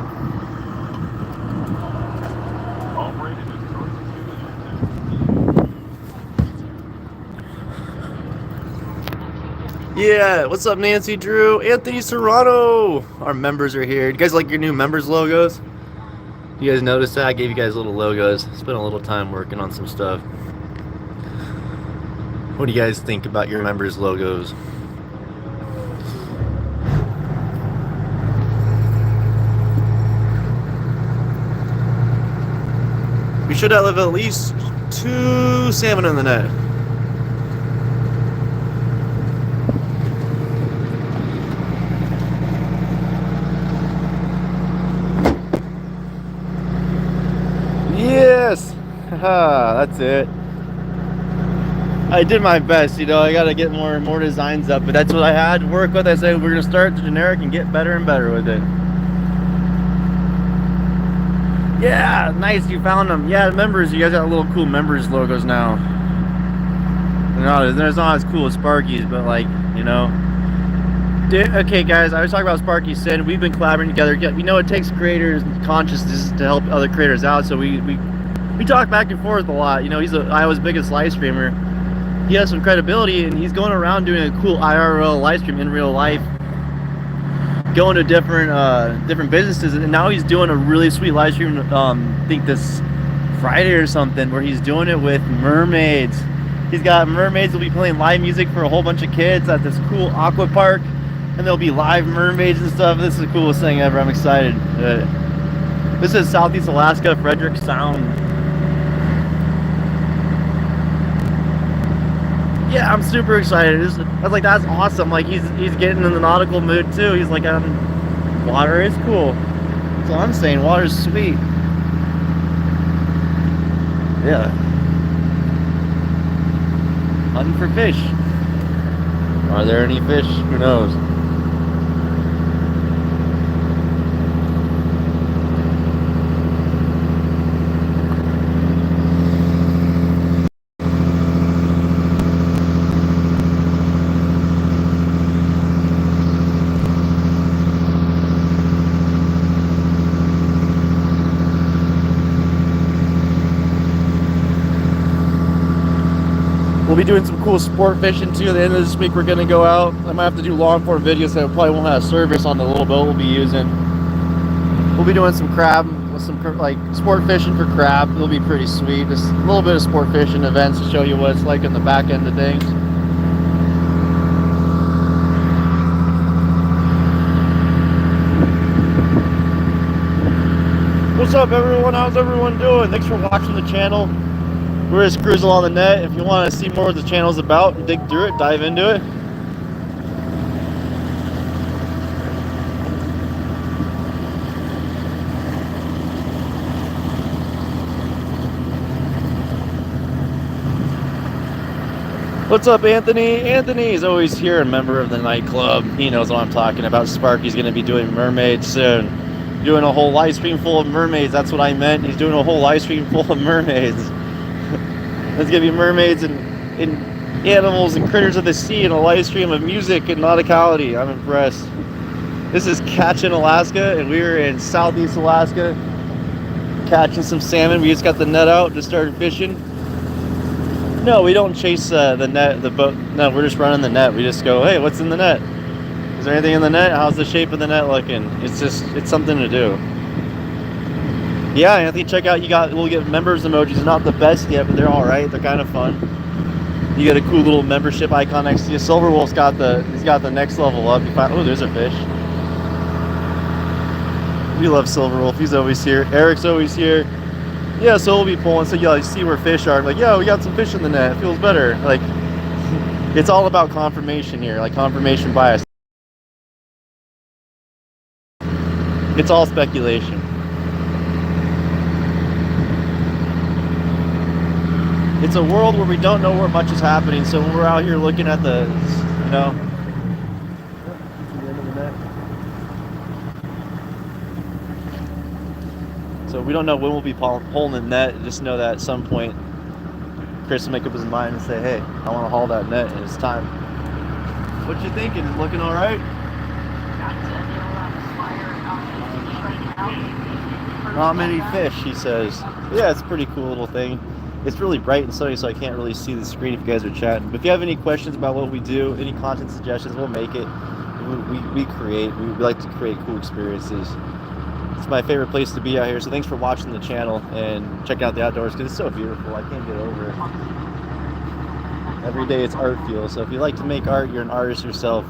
Yeah, what's up, Nancy, Drew, Anthony Serrano? Our members are here. You guys like your new members logos? You guys notice that? I gave you guys little logos. Spent a little time working on some stuff. What do you guys think about your members logos? We should have at least 2 salmon in the net. Yes! Haha, that's it. I did my best, you know, I gotta get more designs up, but that's what I had to work with. I said we're gonna start the generic and get better and better with it. Yeah, nice, you found them. Yeah, members, you guys got little cool members logos now. No, they're not as cool as Sparky's, but like, you know. Okay, guys, I was talking about Sparky Sin. We've been collaborating together. You know, it takes creators consciousness to help other creators out, so we talk back and forth a lot. You know, he's Iowa's biggest live streamer. He has some credibility, and he's going around doing a cool IRL live stream in real life, going to different businesses, and now he's doing a really sweet live stream. I think this Friday or something, where he's doing it with mermaids. He's got mermaids will be playing live music for a whole bunch of kids at this cool aqua park, and there'll be live mermaids and stuff. This is the coolest thing ever. I'm excited. This is Southeast Alaska, Frederick Sound. Yeah, I'm super excited. I was like, that's awesome. Like he's getting in the nautical mood too. He's like, water is cool. That's all I'm saying. Water's sweet. Yeah. Hunting for fish. Are there any fish? Who knows? We'll be doing some cool sport fishing too. At the end of this week, we're gonna go out. I might have to do long form videos, so I probably won't have service on the little boat we'll be using. We'll be doing some crab, with some like sport fishing for crab. It'll be pretty sweet. Just a little bit of sport fishing events to show you what it's like in the back end of things. What's up, everyone? How's everyone doing? Thanks for watching the channel. We're just cruising along the net. If you want to see more of the channel's about, dig through it, dive into it. What's up, Anthony? Anthony's always here, a member of the nightclub. He knows what I'm talking about. Sparky's going to be doing mermaids soon. Doing a whole live stream full of mermaids. That's what I meant. He's doing a whole live stream full of mermaids. There's gonna be mermaids and animals and critters of the sea and a live stream of music and nauticality. I'm impressed. This is Catching Alaska, and we're in Southeast Alaska catching some salmon. We just got the net out, just started fishing. No, we don't chase the net, the boat. No, we're just running the net. We just go, hey, what's in the net? Is there anything in the net? How's the shape of the net looking? It's something to do. Yeah, Anthony, check out, we'll get members emojis. Not the best yet, but they're all right. They're kind of fun. You get a cool little membership icon next to you. Silver Wolf's got the next level up. Oh, there's a fish. We love Silver Wolf. He's always here. Eric's always here. Yeah, so we'll be pulling. So you see where fish are. Like, yeah, we got some fish in the net. It feels better. Like, it's all about confirmation here. Like confirmation bias. It's all speculation. It's a world where we don't know where much is happening. So when we're out here looking at the, you know, so we don't know when we'll be pulling the net. Just know that at some point, Chris will make up his mind and say, "Hey, I want to haul that net, and it's time." What you thinking? Looking all right? Not many fish, he says. Yeah, it's a pretty cool little thing. It's really bright and sunny, so I can't really see the screen if you guys are chatting. But if you have any questions about what we do, any content suggestions, we'll make it. We create. We like to create cool experiences. It's my favorite place to be out here. So thanks for watching the channel and checking out the outdoors because it's so beautiful. I can't get over it. Every day it's art fuel. So if you like to make art, you're an artist yourself,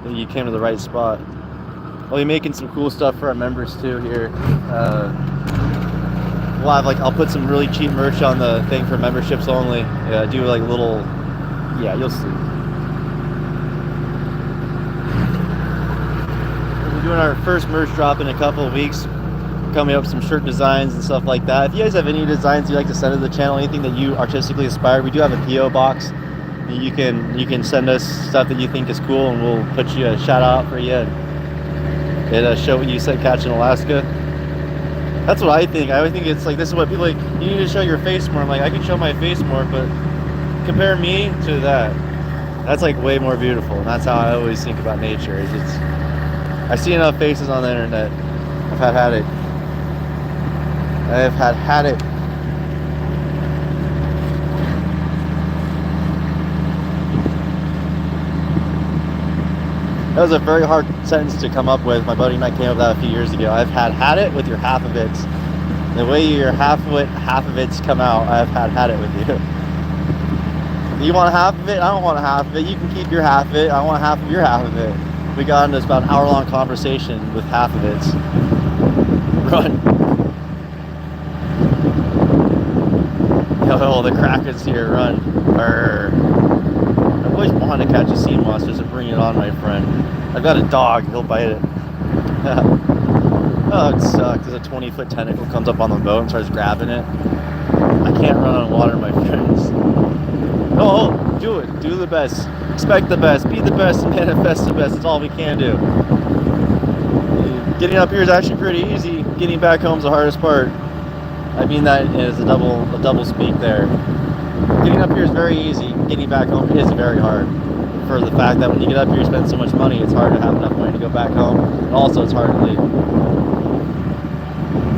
then you came to the right spot. I'll be making some cool stuff for our members too here. We'll have I'll put some really cheap merch on the thing for memberships only. Do like little, yeah, you'll see. We're doing our first merch drop in a couple of weeks. Coming up with some shirt designs and stuff like that. If you guys have any designs you'd like to send to the channel, anything that you artistically aspire, we do have a PO box. You can send us stuff that you think is cool, and we'll put you a shout out for you. And show what you said catch in Alaska. That's what I think. I think it's like, this is what people like, you need to show your face more. I'm like, I can show my face more, but compare me to that. That's like way more beautiful. And that's how I always think about nature. I see enough faces on the internet. I've had it. I have had it. That was a very hard sentence to come up with. My buddy and I came up with that a few years ago. I've had it with your half of it. The way your half of it's come out, I've had it with you. You want half of it? I don't want half of it. You can keep your half of it. I want half of your half of it. We got into about an hour-long conversation with half of it. Run. Oh, the Kraken's here. Run. Arr. I've always wanted to catch a sea monster, so bring it on, my friend. I've got a dog, he'll bite it. Oh, it sucks. There's a 20-foot tentacle comes up on the boat and starts grabbing it. I can't run on water, my friends. No, do it. Do the best. Expect the best. Be the best and manifest the best. That's all we can do. Getting up here is actually pretty easy. Getting back home is the hardest part. I mean that as a double speak there. Getting up here is very easy. Getting back home is very hard. For the fact that when you get up here, you spend so much money, it's hard to have enough money to go back home. And also, it's hard to leave.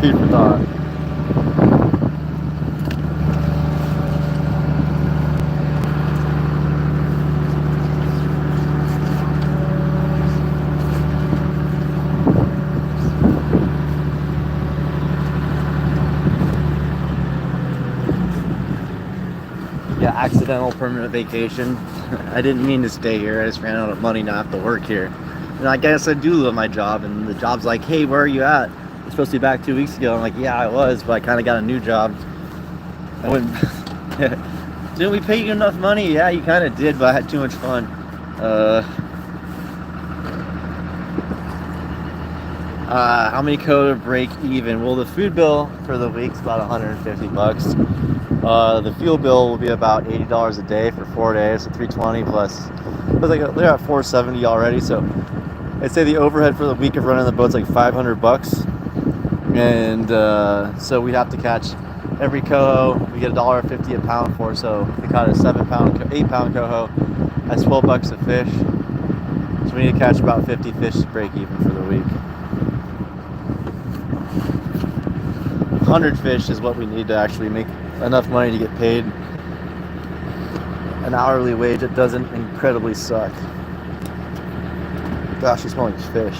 Food for thought. Yeah, accidental permanent vacation. I didn't mean to stay here. I just ran out of money not have to work here. And I guess I do love my job. And the job's like, hey, where are you at? You're supposed to be back 2 weeks ago. I'm like, yeah, I was, but I kind of got a new job. I went, didn't we pay you enough money? Yeah, you kind of did, but I had too much fun. How many coda break even? Well, the food bill for the week's about 150 bucks. The fuel bill will be about $80 a day for 4 days, so 320 plus. But they're at 470 already, so I'd say the overhead for the week of running the boat's like 500 bucks. And so we'd have to catch every coho. We get $1.50 a pound for, so if we caught a 8-pound coho, that's 12 bucks a fish. So we need to catch about 50 fish to break even for the week. 100 fish is what we need to actually make enough money to get paid an hourly wage that doesn't incredibly suck. Gosh, you smell like fish.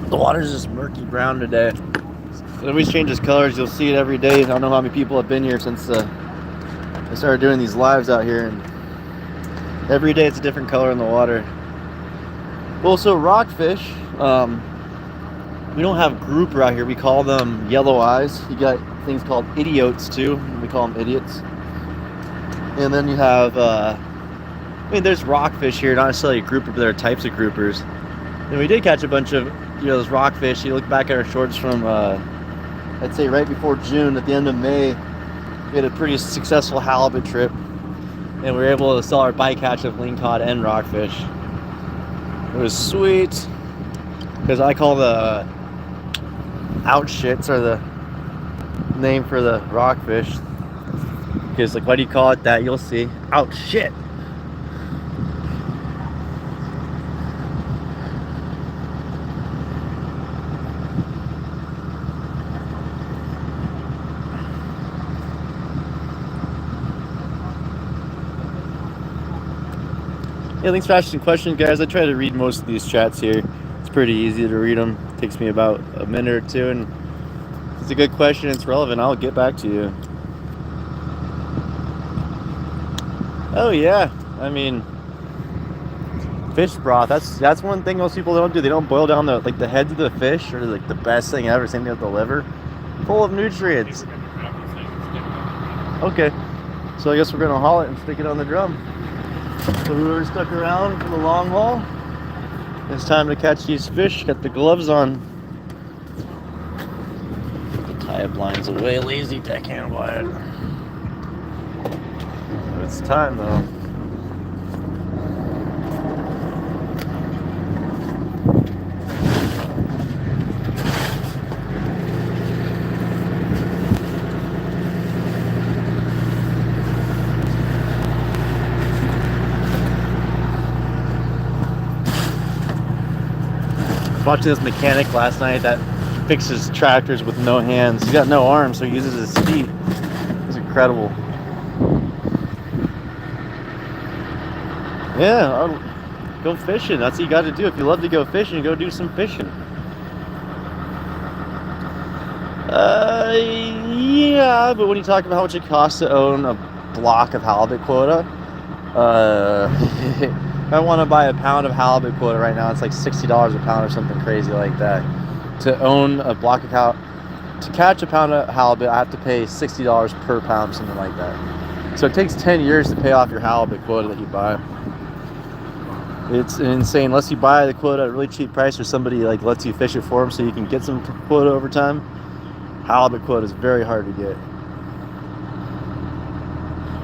The water's just murky brown today. It always changes colors. You'll see it every day. I don't know how many people have been here since I started doing these lives out here. And Every day it's a different color in the water. Well, so rockfish, we don't have grouper out here. We call them yellow eyes. You got things called idiots too. We call them idiots. And then you have, I mean, there's rockfish here, not necessarily a grouper, but there are types of groupers. And we did catch a bunch of, those rockfish. You look back at our shorts from, I'd say right before June, at the end of May, we had a pretty successful halibut trip. And we were able to sell our bycatch of lingcod and rockfish. It was sweet, because I call the out shits, or the name for the rockfish. Because, like, why do you call it that? You'll see. Out shit. Yeah, thanks for asking questions, guys. I try to read most of these chats here. It's pretty easy to read them. It takes me about a minute or two, and if it's a good question, it's relevant, I'll get back to you. Oh yeah, I mean, fish broth. That's one thing most people don't do. They don't boil down the heads of the fish, or like the best thing ever. Same thing with the liver, full of nutrients. Okay, so I guess we're gonna haul it and stick it on the drum. So whoever stuck around for the long haul, it's time to catch these fish. Got the gloves on. The tie-up line's away, lazy deckhand wide. It's time though. Watching this mechanic last night that fixes tractors with no hands. He's got no arms, so he uses his feet. It's incredible. Yeah, go fishing. That's what you got to do. If you love to go fishing, go do some fishing. Yeah, but when you talk about how much it costs to own a block of halibut quota, if I want to buy a pound of halibut quota right now, it's like $60 a pound or something crazy like that. To own a block of to catch a pound of halibut, I have to pay $60 per pound, something like that. So it takes 10 years to pay off your halibut quota that you buy. It's insane. Unless you buy the quota at a really cheap price, or somebody like lets you fish it for them so you can get some quota over time. Halibut quota is very hard to get.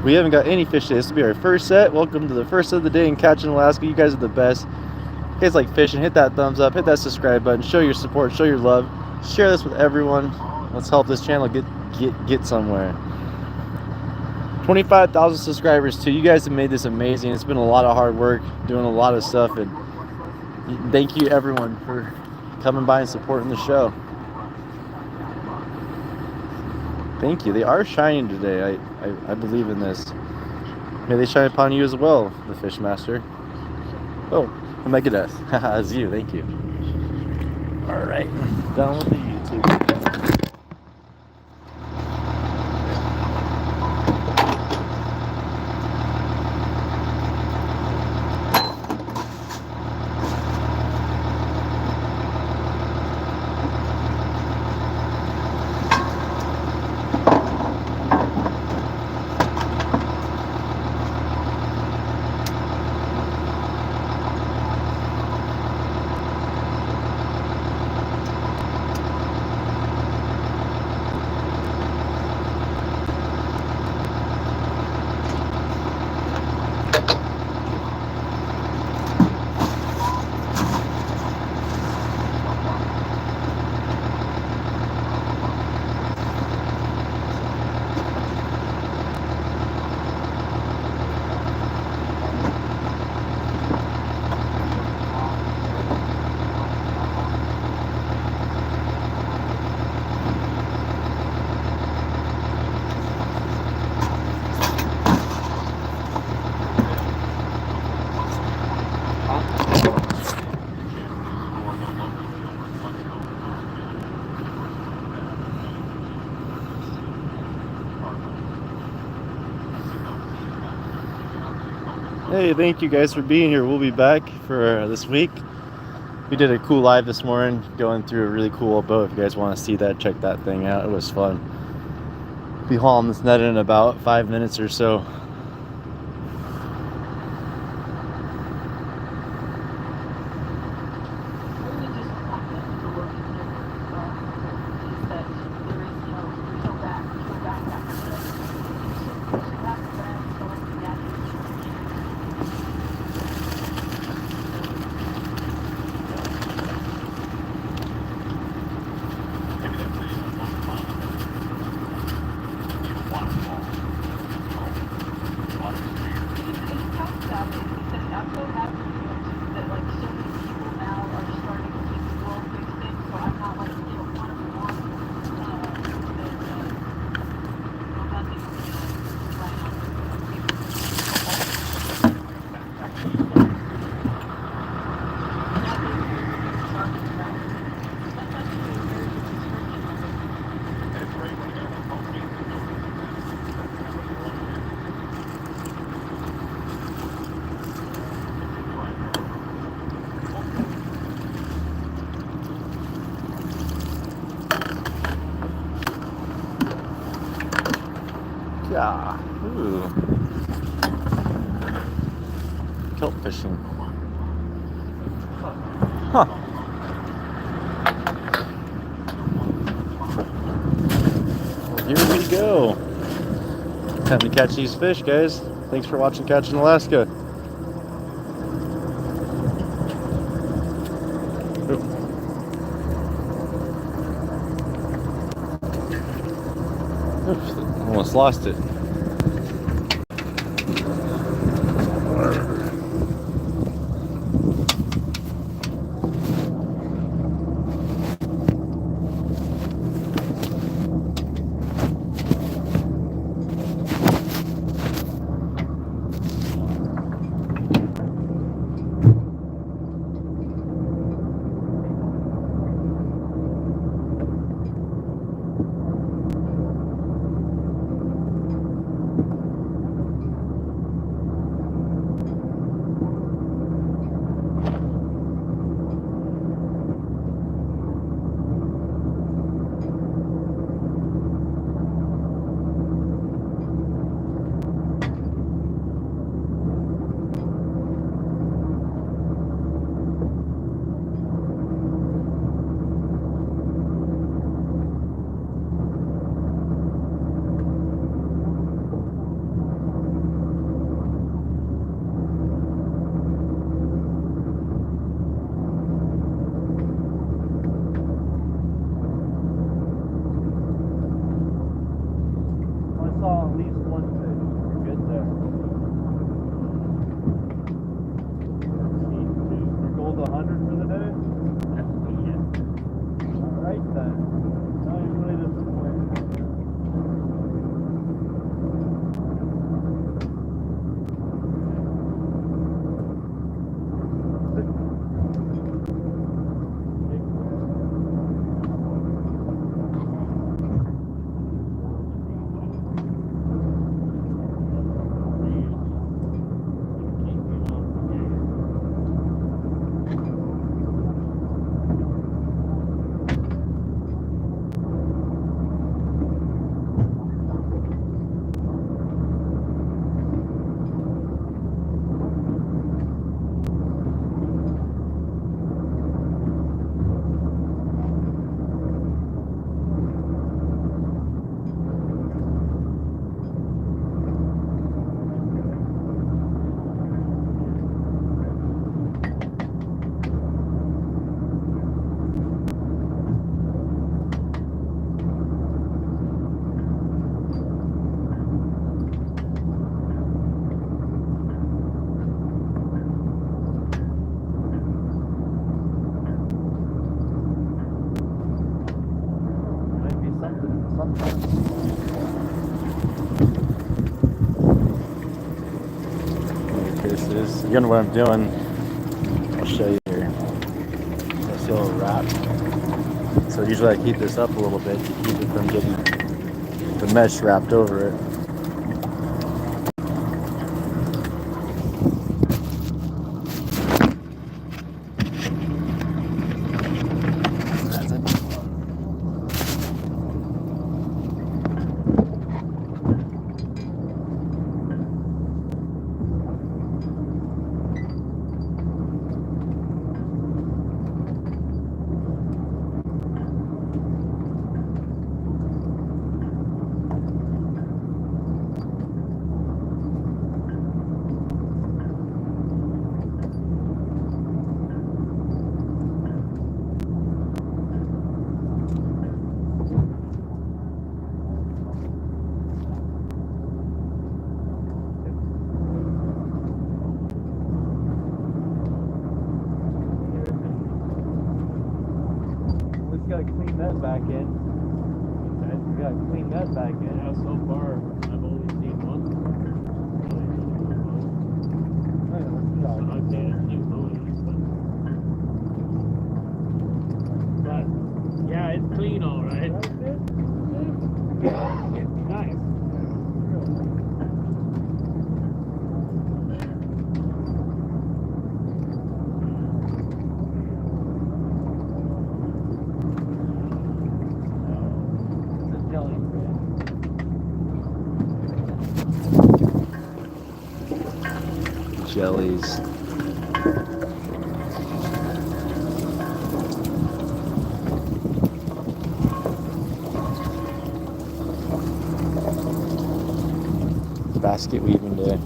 We haven't got any fish today. This will be our first set. Welcome to the first set of the day in Catching Alaska. You guys are the best. If you guys like fishing, hit that thumbs up, hit that subscribe button, show your support, show your love, share this with everyone. Let's help this channel get somewhere. 25,000 subscribers too. You guys have made this amazing. It's been a lot of hard work, doing a lot of stuff, and thank you everyone for coming by and supporting the show. Thank you. They are shining today. I believe in this. May they shine upon you as well, the Fish Master. Oh, Megadeth. Haha, it's you. Thank you. All right, down with the YouTube. Hey, thank you guys for being here. We'll be back for this week. We did a cool live this morning, going through a really cool boat. If you guys want to see that, check that thing out. It was fun. Be hauling this net in about 5 minutes or so. Yeah. Ooh. Kelp fishing. Huh. Well, here we go. Time to catch these fish, guys. Thanks for watching Catching Alaska. Oops, almost lost it. Again, what I'm doing, I'll show you here. This little wrap. So usually I keep this up a little bit to keep it from getting the mesh wrapped over it. gotta clean that back in. You gotta clean that back in. Yeah, so far I've only seen one. So I've seen a few movies, but yeah, it's clean all right. Nice. Jellies. Basket weaving day.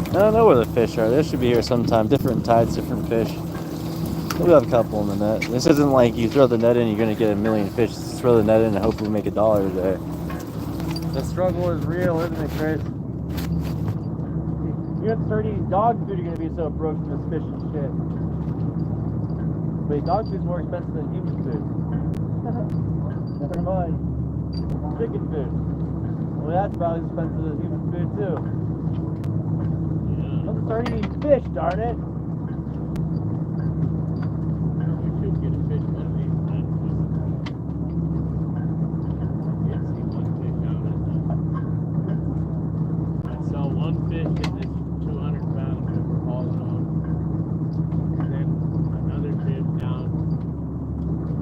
I don't know where the fish are. They should be here sometime. Different tides, different fish. We'll have a couple in the net. This isn't like you throw the net in, you're gonna get a million fish. Just throw the net in and hopefully make $1 today. The struggle is real, isn't it, Chris? You have 30 dog food, you're gonna be so broke from this fish and shit. Wait, dog food's more expensive than human food. Never mind. Chicken food. Well, that's about as expensive as human food too. Yeah. I'm starting to eat fish, darn it. We should get a fish one of these times. I did see one fish out at I saw one fish in this 200-pound that we're hauling on. And then another fish down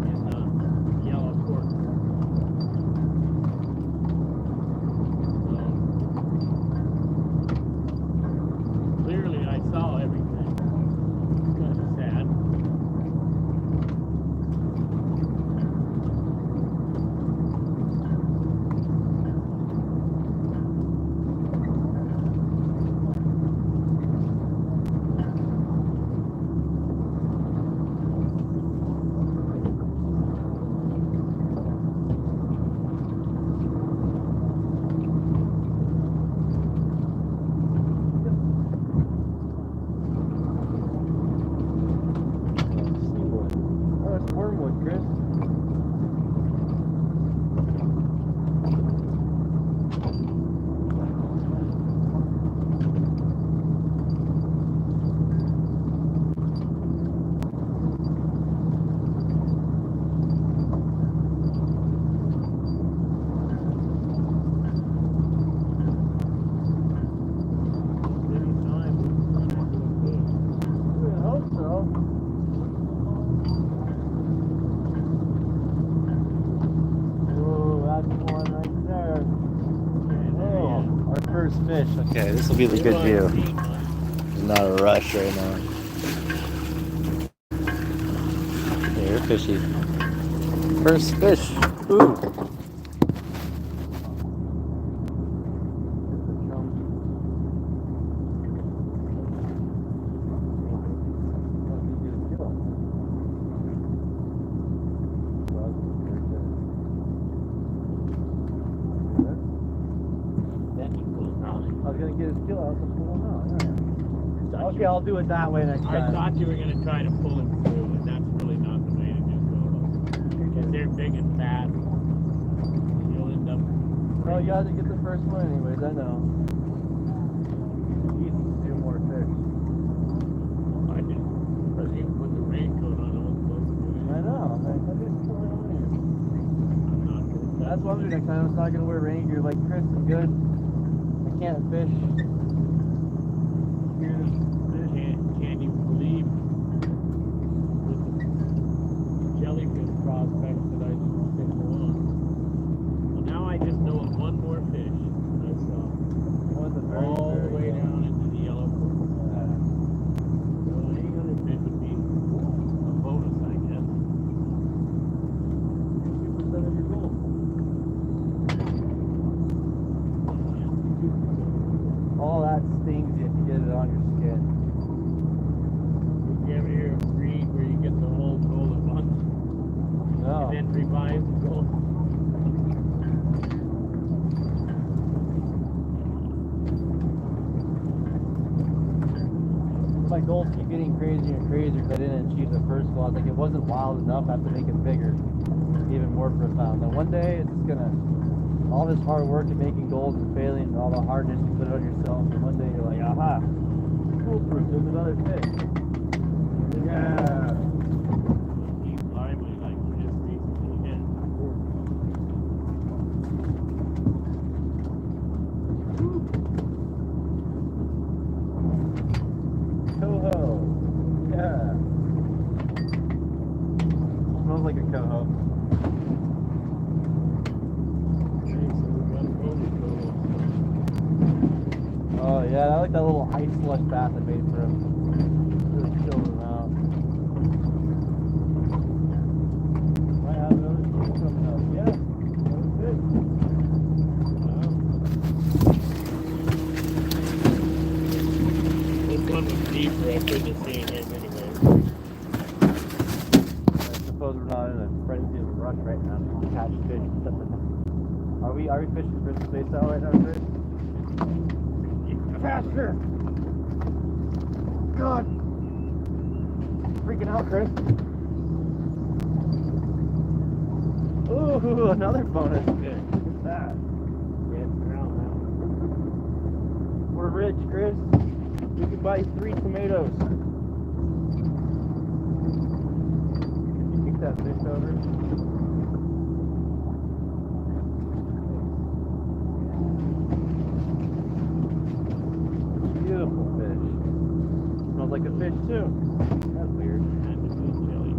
in the yellow fork. So clearly I saw everything. It's kind of sad. Oh, it's wormwood, Chris. Anytime we run into a fish. I hope so. Oh, that's one right there. Oh, our first fish. Okay, this will be the good view. There's not a rush right now. Okay, you're fishy. First fish. Ooh. I was gonna get his gill out and pull him out. Yeah. Okay, I'll do it that way next I time. thought you were going to try to pull him through, and that's really not the way to do Cohos. Because they're big and fat. You'll end up... Well, you have to get the first one anyways, I know. Easy to do more fish. I didn't even put the raincoat on. I was supposed to do it. I know. I'm not going to... That's what I'm doing next time. I'm not gonna wear rain gear like Chris. I'm good. I can't fish. Can't even believe with the jellyfish prospects that I just picked along. Well, now I just know of one more fish I saw. All the way down into the yellow fork. So any other fish would be a bonus, I guess. 2% of your goal. All that stings you if you get it on your skin. You ever hear of breed where you get the whole bowl at once? No. And then my goals keep getting crazier and crazier because I didn't achieve the first goal. I was like, it wasn't wild enough. I have to make it bigger, even more profound. Then one day it's just gonna, all this hard work and making goals and failing and all the hardness you put on yourself, and one day you're like, aha, foolproof, there's another fish. Yeah. He's lively like just recently hit. Cohos. Yeah. Smells like a coho. Oh yeah, I like that little ice slush bath I made for him. Really chilled him out. I have another fish coming up. Yeah, another fish. This one was deeper. I couldn't have seen him anyway. I suppose we're not in a frenzy of a rush right now. We'll catch fish. Are we fishing for space out right now, Chris? Faster! God! Freaking out, Chris. Ooh, another bonus fish. Look at that. Yeah, it's around now. We're rich, Chris. We can buy 3 tomatoes. Can you kick that fish over? Beautiful fish. Smells like a fish too. That's weird. I'm just a jelly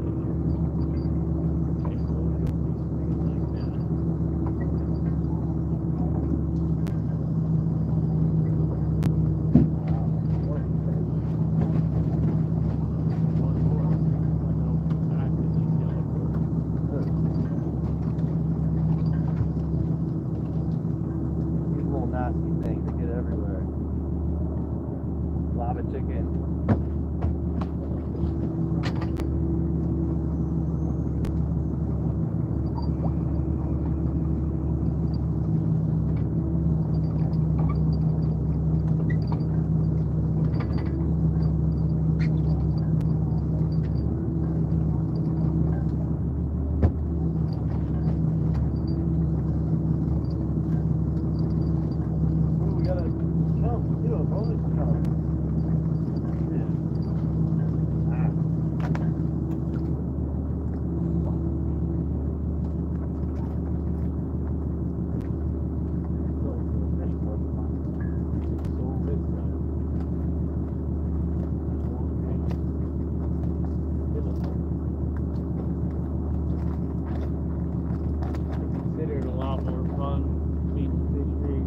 These little nasty things that get everywhere. Lava chicken. Ooh, we got a chump too, a bonus chump. Consider it a lot more fun feeding fishery.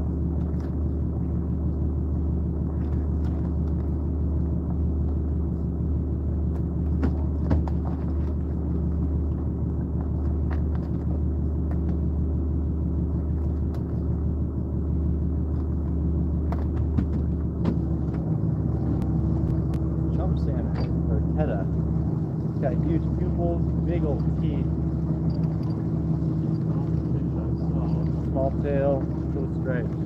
Chump salmon, or teta. It's got huge pupils, big old teeth, small tail, little stripes.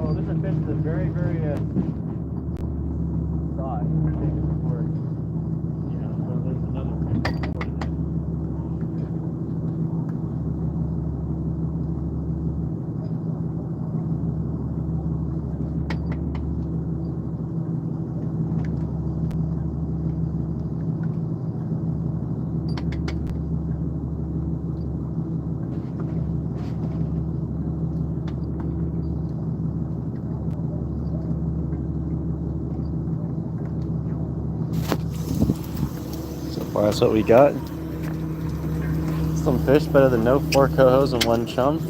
Oh, this is a fish that's very, very thought. I've taken before. Yeah, so there's another fish before that. Well, that's what we got. Some fish, better than no 4 cohos and 1 chum.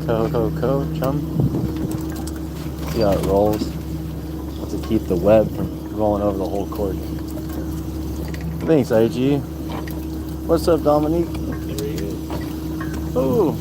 Chum. See how it rolls. Have to keep the web from rolling over the whole cord. Thanks, IG. What's up, Dominique? There he is. Ooh.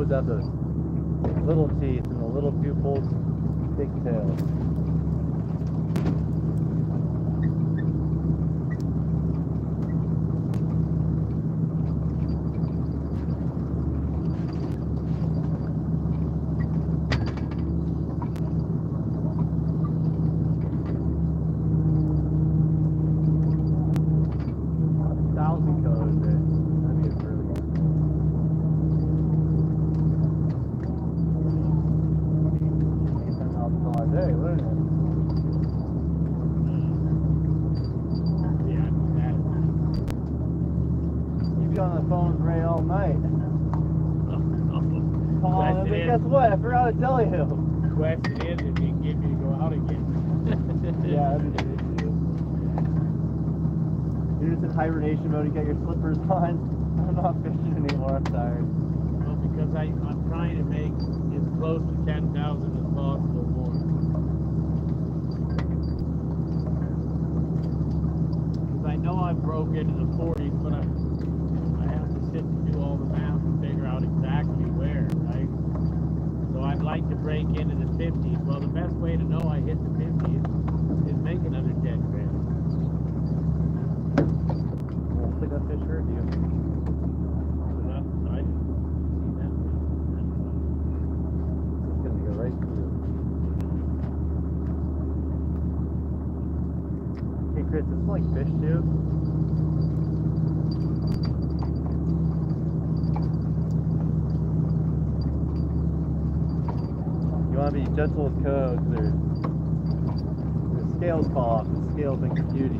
got the little teeth and the little pupils, big tail. Guess what? I forgot to tell you. The question is if you can get me to go out again. Yeah, that'd be the issue. You're just in hibernation mode. You got your slippers on. I'm not fishing anymore. I'm tired. Well, because I'm trying to make as close to 10,000 as possible more. Because I know I've broke into the 40s, but I have to sit and do all the math and figure out exactly where, right? So I'd like to break into the 50s. Well, the best way to know I hit the 50s is make another 10 grand. We'll take that fish for you. So that's I see that. It's gonna go right through. Hey Chris, this is like fish too. You want to be gentle with codes, or the scales fall off. The scales make a beauty.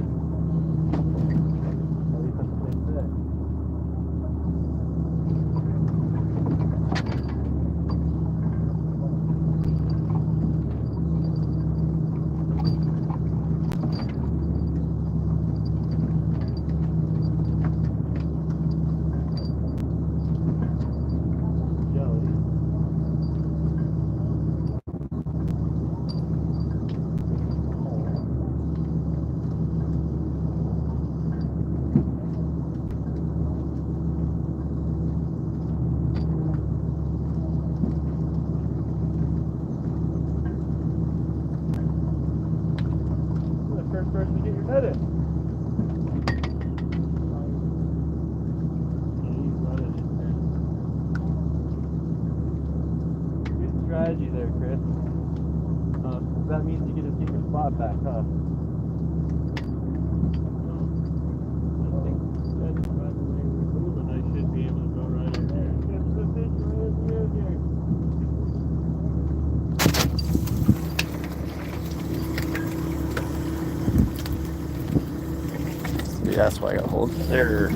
At least that's what they say. First to get your net in. Good strategy there, Chris. That means you can just get your spot back, huh? I think that's by the way we're moving, I should be able to go right in there. It's the fish right here. Yeah, that's why I gotta hold there.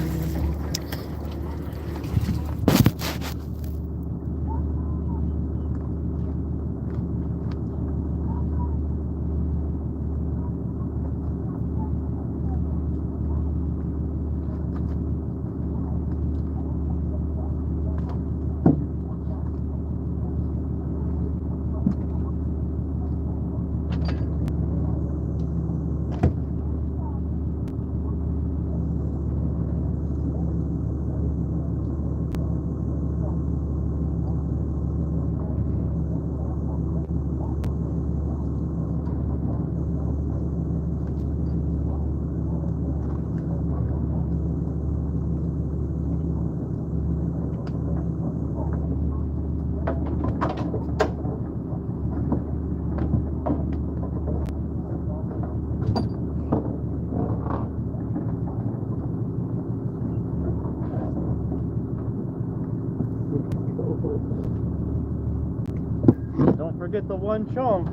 Don't forget the one chunk.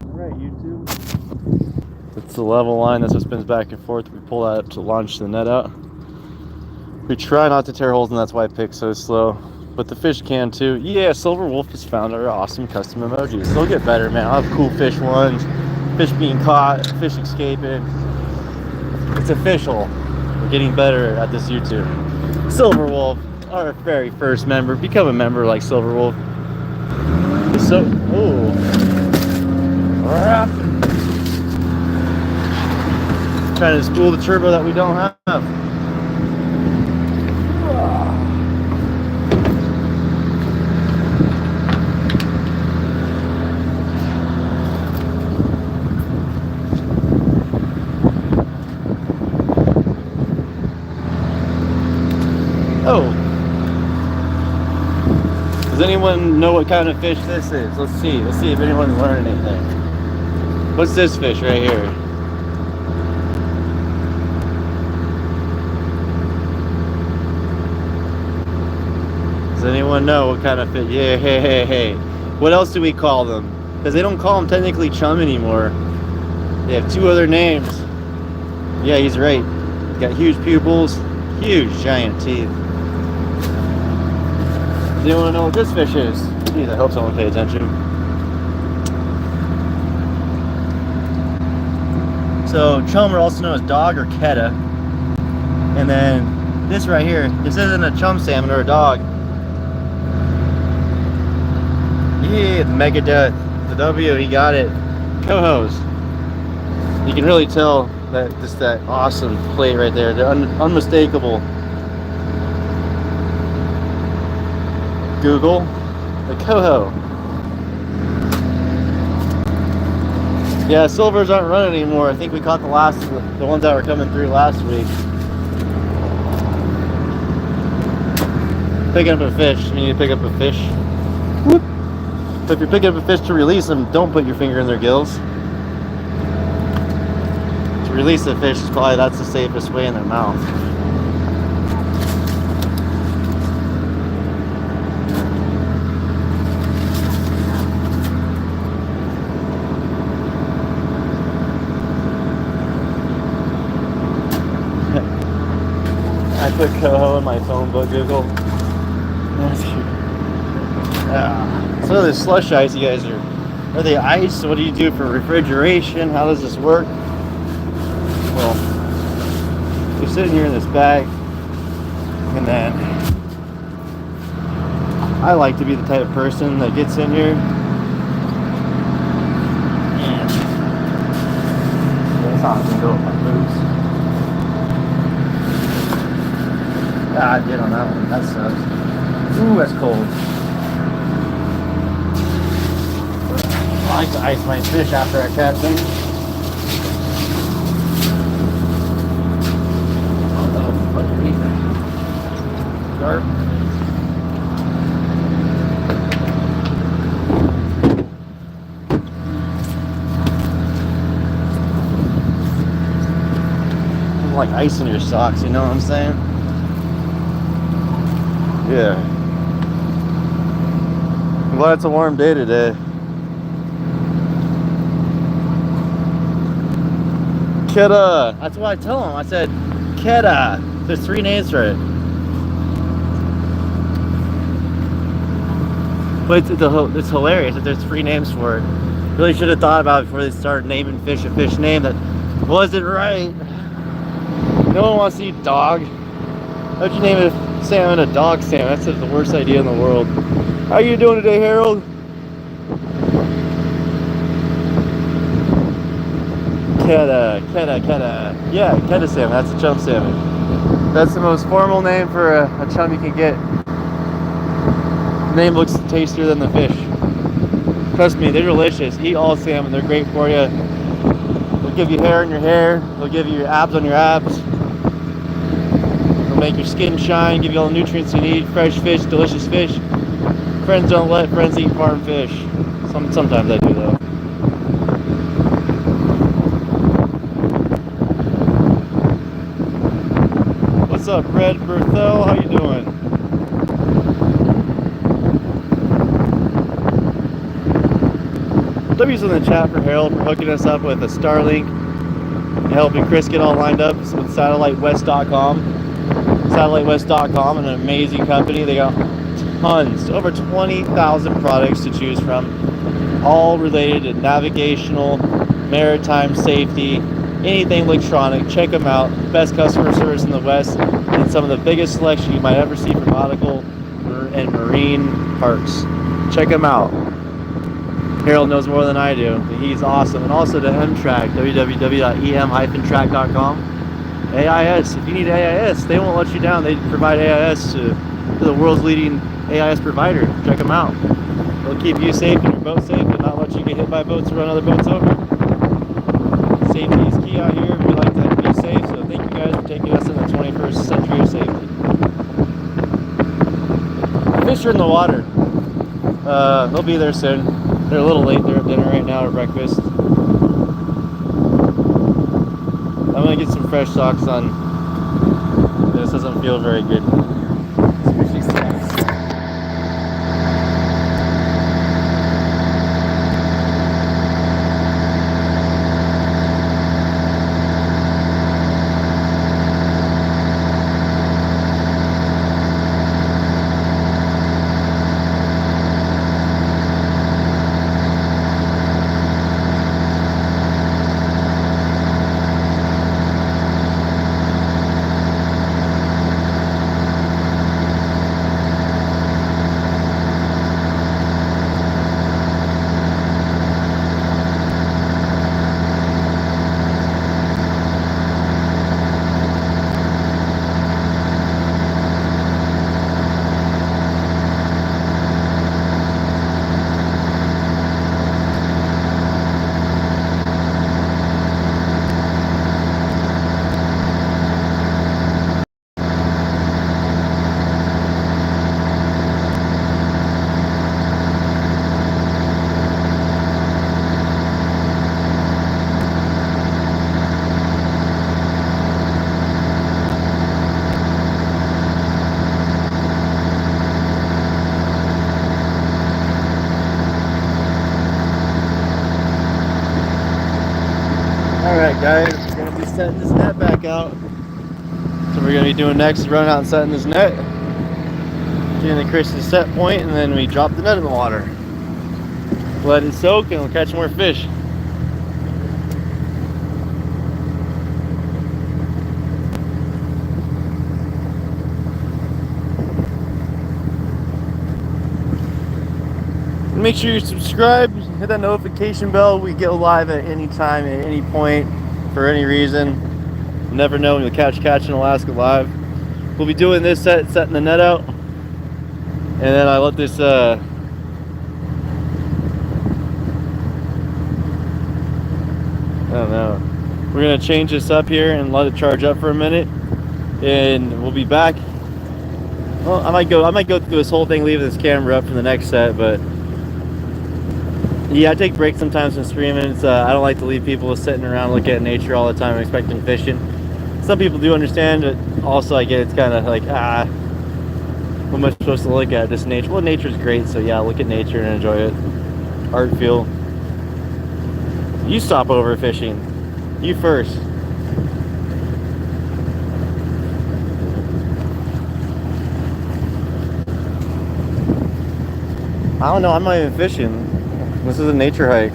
Alright, YouTube. It's the level line, that's what spins back and forth. We pull that up to launch the net out. We try not to tear holes, and that's why it picks so slow. But the fish can too. Yeah, Silver Wolf has found our awesome custom emojis. They'll get better, man. I'll have cool fish ones, fish being caught, fish escaping. It's official. We're getting better at this YouTube. Silver Wolf, our very first member. Become a member like Silver Wolf. So, ooh. Trying to spool the turbo that we don't have. anyone know what kind of fish this is? Let's see if anyone's learned anything. What's this fish right here? Does anyone know what kind of fish? Yeah, hey. What else do we call them? Because they don't call them technically chum anymore. They have 2 other names. Yeah, he's right. He's got huge pupils, huge giant teeth. Do you want to know what this fish is? Jeez, I hope someone pay attention. So chum are also known as dog or keta. And then this right here, this isn't a chum salmon or a dog. Yeah, the Megadeth. The W, he got it. Cohos. You can really tell that just that awesome plate right there. They're unmistakable. Google the coho. Yeah, silvers aren't running anymore. I think we caught the ones that were coming through last week. Picking up a fish. You need to pick up a fish. Whoop. So if you're picking up a fish to release them, don't put your finger in their gills. To release the fish, that's the safest way, in their mouth. I put coho in my phone book, Google. So the slush ice, you guys are they ice? What do you do for refrigeration? How does this work? Well, you're sitting here in this bag, and then I like to be the type of person that gets in here and it's not gonna go with my boots. Ah, I did on that one. That sucks. Ooh, that's cold. I like to ice my fish after I catch them. Oh, underneath it. Sharp. Like ice in your socks, you know what I'm saying? Yeah. I'm glad it's a warm day today. Keta. That's what I tell him. I said, Keta. There's 3 names for it. But it's hilarious that there's 3 names for it. Really should have thought about it before they started naming fish a fish name that wasn't right. No one wants to eat dog. How'd you name a salmon a dog salmon? That's the worst idea in the world. How are you doing today, Harold? Keta. Yeah, Keta salmon. That's a chum salmon. That's the most formal name for a chum you can get. The name looks tastier than the fish. Trust me, they're delicious. Eat all salmon. They're great for you. They'll give you hair in your hair. They'll give you abs on your abs. They'll make your skin shine. Give you all the nutrients you need. Fresh fish, delicious fish. Friends don't let friends eat farm fish. Sometimes I do though. What's up, Red Berthel? How you doing? W's in the chat for Harold for hooking us up with a Starlink and helping Chris get all lined up with SatelliteWest.com. SatelliteWest.com, an amazing company. They got tons, over 20,000 products to choose from, all related to navigational, maritime safety, anything electronic. Check them out. Best customer service in the West, and some of the biggest selection you might ever see for nautical and marine parts. Check them out. Harold knows more than I do. He's awesome. And also to M-Track, www.em-track.com. AIS. If you need AIS, they won't let you down. They provide AIS to the world's leading AIS provider. Check them out. They'll keep you safe and your boat safe and not let you get hit by boats or run other boats over. Safety is key out here. We like to be safe, so thank you guys for taking us in the 21st century of safety. Fish are in the water. They'll be there soon. They're a little late. They're at dinner right now or breakfast. I'm gonna get some fresh socks on. This doesn't feel very good. Squishy socks. Alright guys, we're going to be setting this net back out. So we're going to be doing next is running out and setting this net. Getting the Chris's set point, and then we drop the net in the water. Let it soak and we'll catch more fish. Make sure you subscribe, hit that notification bell. We get live at any time, at any point, for any reason. You never know when you'll catch in Alaska live. We'll be doing this setting the net out, and then I let this I don't know. We're gonna change this up here and let it charge up for a minute, and we'll be back. Well, I might go through this whole thing, leaving this camera up for the next set, but yeah, I take breaks sometimes from streaming. I don't like to leave people sitting around looking at nature all the time and expecting fishing. Some people do understand, but also I get it's kind of like, what am I supposed to look at? Just nature. Well, nature's great, so yeah, look at nature and enjoy it. Art feel. You stop overfishing. You first. I don't know, I'm not even fishing. This is a nature hike.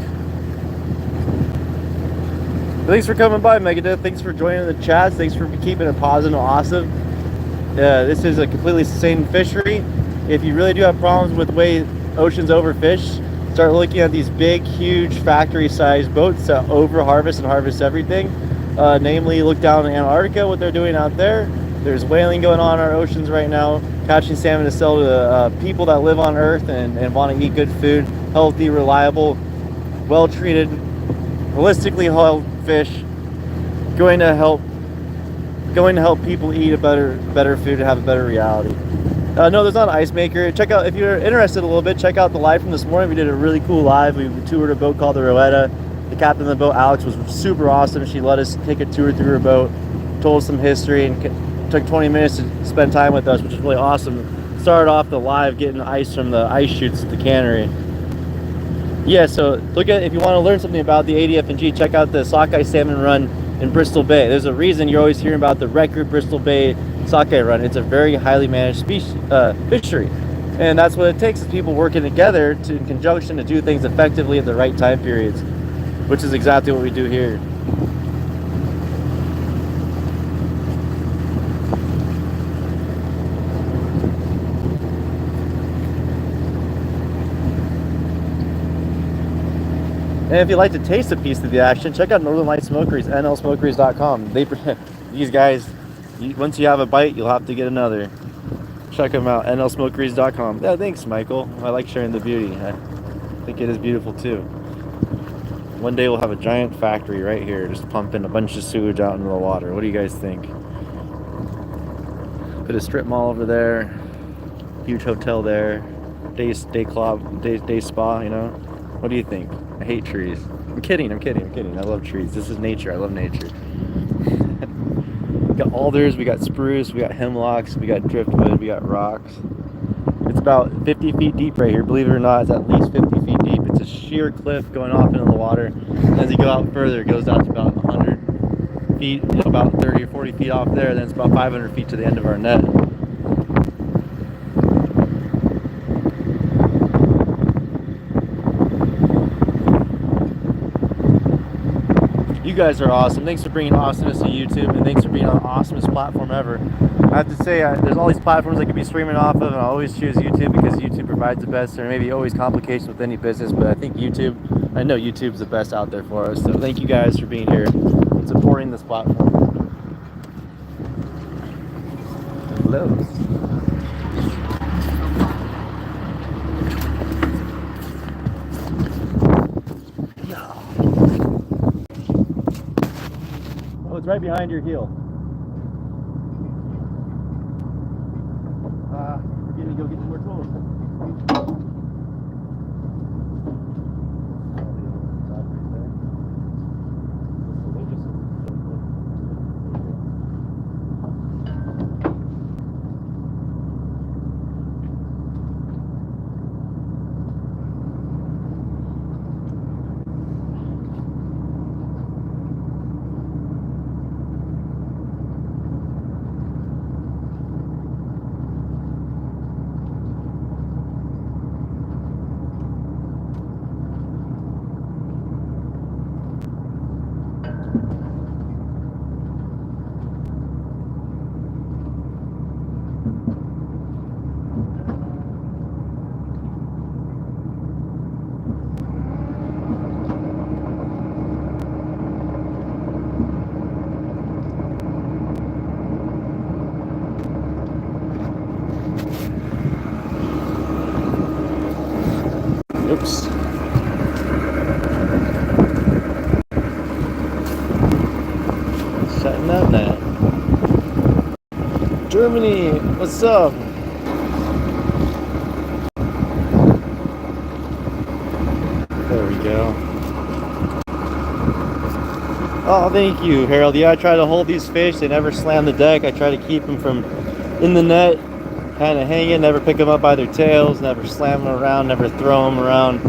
Thanks for coming by, Megadeth. Thanks for joining the chat. Thanks for keeping it positive and awesome. This is a completely sustained fishery. If you really do have problems with the way oceans overfish, start looking at these big, huge factory-sized boats that over-harvest and harvest everything. Namely, look down in Antarctica, what they're doing out there. There's whaling going on in our oceans right now, catching salmon to sell to people that live on Earth and want to eat good food, healthy, reliable, well-treated, holistically held fish, going to help people eat a better food and have a better reality. No, there's not an ice maker. Check out, if you're interested a little bit, check out the live from this morning. We did a really cool live. We toured a boat called the Rowetta. The captain of the boat, Alex, was super awesome. She let us take a tour through her boat, told us some history, and took 20 minutes to spend time with us, which is really awesome. Started off the live getting ice from the ice chutes at the cannery. Yeah, so look at, if you want to learn something about the ADF&G, check out the sockeye salmon run in Bristol Bay. There's a reason you're always hearing about the record Bristol Bay sockeye run. It's a very highly managed fishery, and that's what it takes, is people working together in conjunction to do things effectively at the right time periods, which is exactly what we do here. And if you'd like to taste a piece of the action, check out Northern Light Smokeries, nlsmokeries.com. These guys, once you have a bite, you'll have to get another. Check them out, nlsmokeries.com. Yeah, thanks, Michael. I like sharing the beauty. I think it is beautiful too. One day we'll have a giant factory right here, just pumping a bunch of sewage out into the water. What do you guys think? Put a strip mall over there, huge hotel there. day club, day spa, you know? What do you think? I hate trees. I'm kidding. I love trees. This is nature. I love nature. We got alders, we got spruce, we got hemlocks, we got driftwood, we got rocks. It's about 50 feet deep right here. Believe it or not, it's at least 50 feet deep. It's a sheer cliff going off into the water. And as you go out further, it goes down to about 100 feet, about 30 or 40 feet off there. Then it's about 500 feet to the end of our net. You guys are awesome. Thanks for bringing awesomeness to YouTube, and thanks for being on the awesomest platform ever. I have to say, there's all these platforms I could be streaming off of, and I always choose YouTube because YouTube provides the best. There may be always complications with any business, but I think I know YouTube's the best out there for us. So thank you guys for being here and supporting this platform. Hello. Oh, it's right behind your heel. We're going to go get some more tools. Oops. Setting that net. Germany, what's up? There we go. Oh, thank you, Harold. Yeah, I try to hold these fish. They never slam the deck. I try to keep them from in the net, kind of hanging, never pick them up by their tails, never slam them around, never throw them around.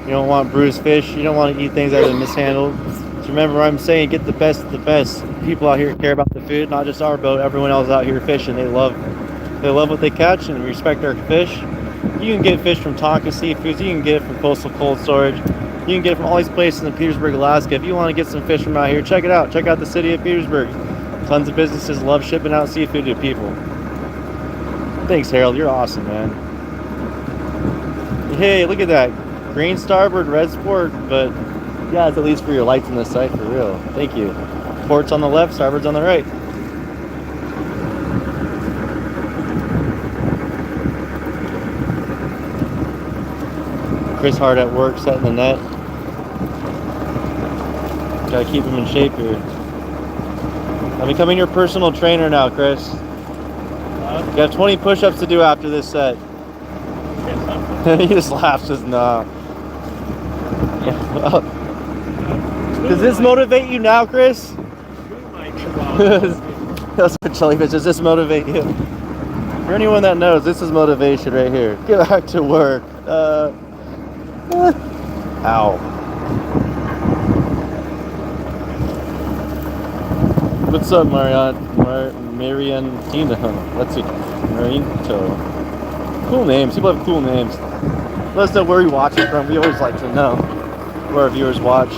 You don't want bruised fish. You don't want to eat things that are mishandled. So remember what I'm saying, get the best of the best. People out here care about the food, not just our boat. Everyone else out here fishing. They love what they catch and respect our fish. You can get fish from Tonka Seafoods. You can get it from Coastal Cold Storage. You can get it from all these places in Petersburg, Alaska. If you want to get some fish from out here, check it out. Check out the city of Petersburg. Tons of businesses love shipping out seafood to people. Thanks, Harold. You're awesome, man. Hey, look at that. Green starboard, red sport, but yeah, it's at least for your lights in the sight, for real. Thank you. Port's on the left, starboard's on the right. Chris hard at work setting the net. Gotta keep him in shape here. I'm becoming your personal trainer now, Chris. You got 20 push-ups to do after this set. He just laughs, just nah. Does this motivate you now, Chris? That's what jellyfish. Does this motivate you? For anyone that knows, this is motivation right here. Get back to work. Ow. What's up, Mariantina? Let's see. Marinto. Cool names. People have cool names. Let us know where you're watching from. We always like to know where our viewers watch.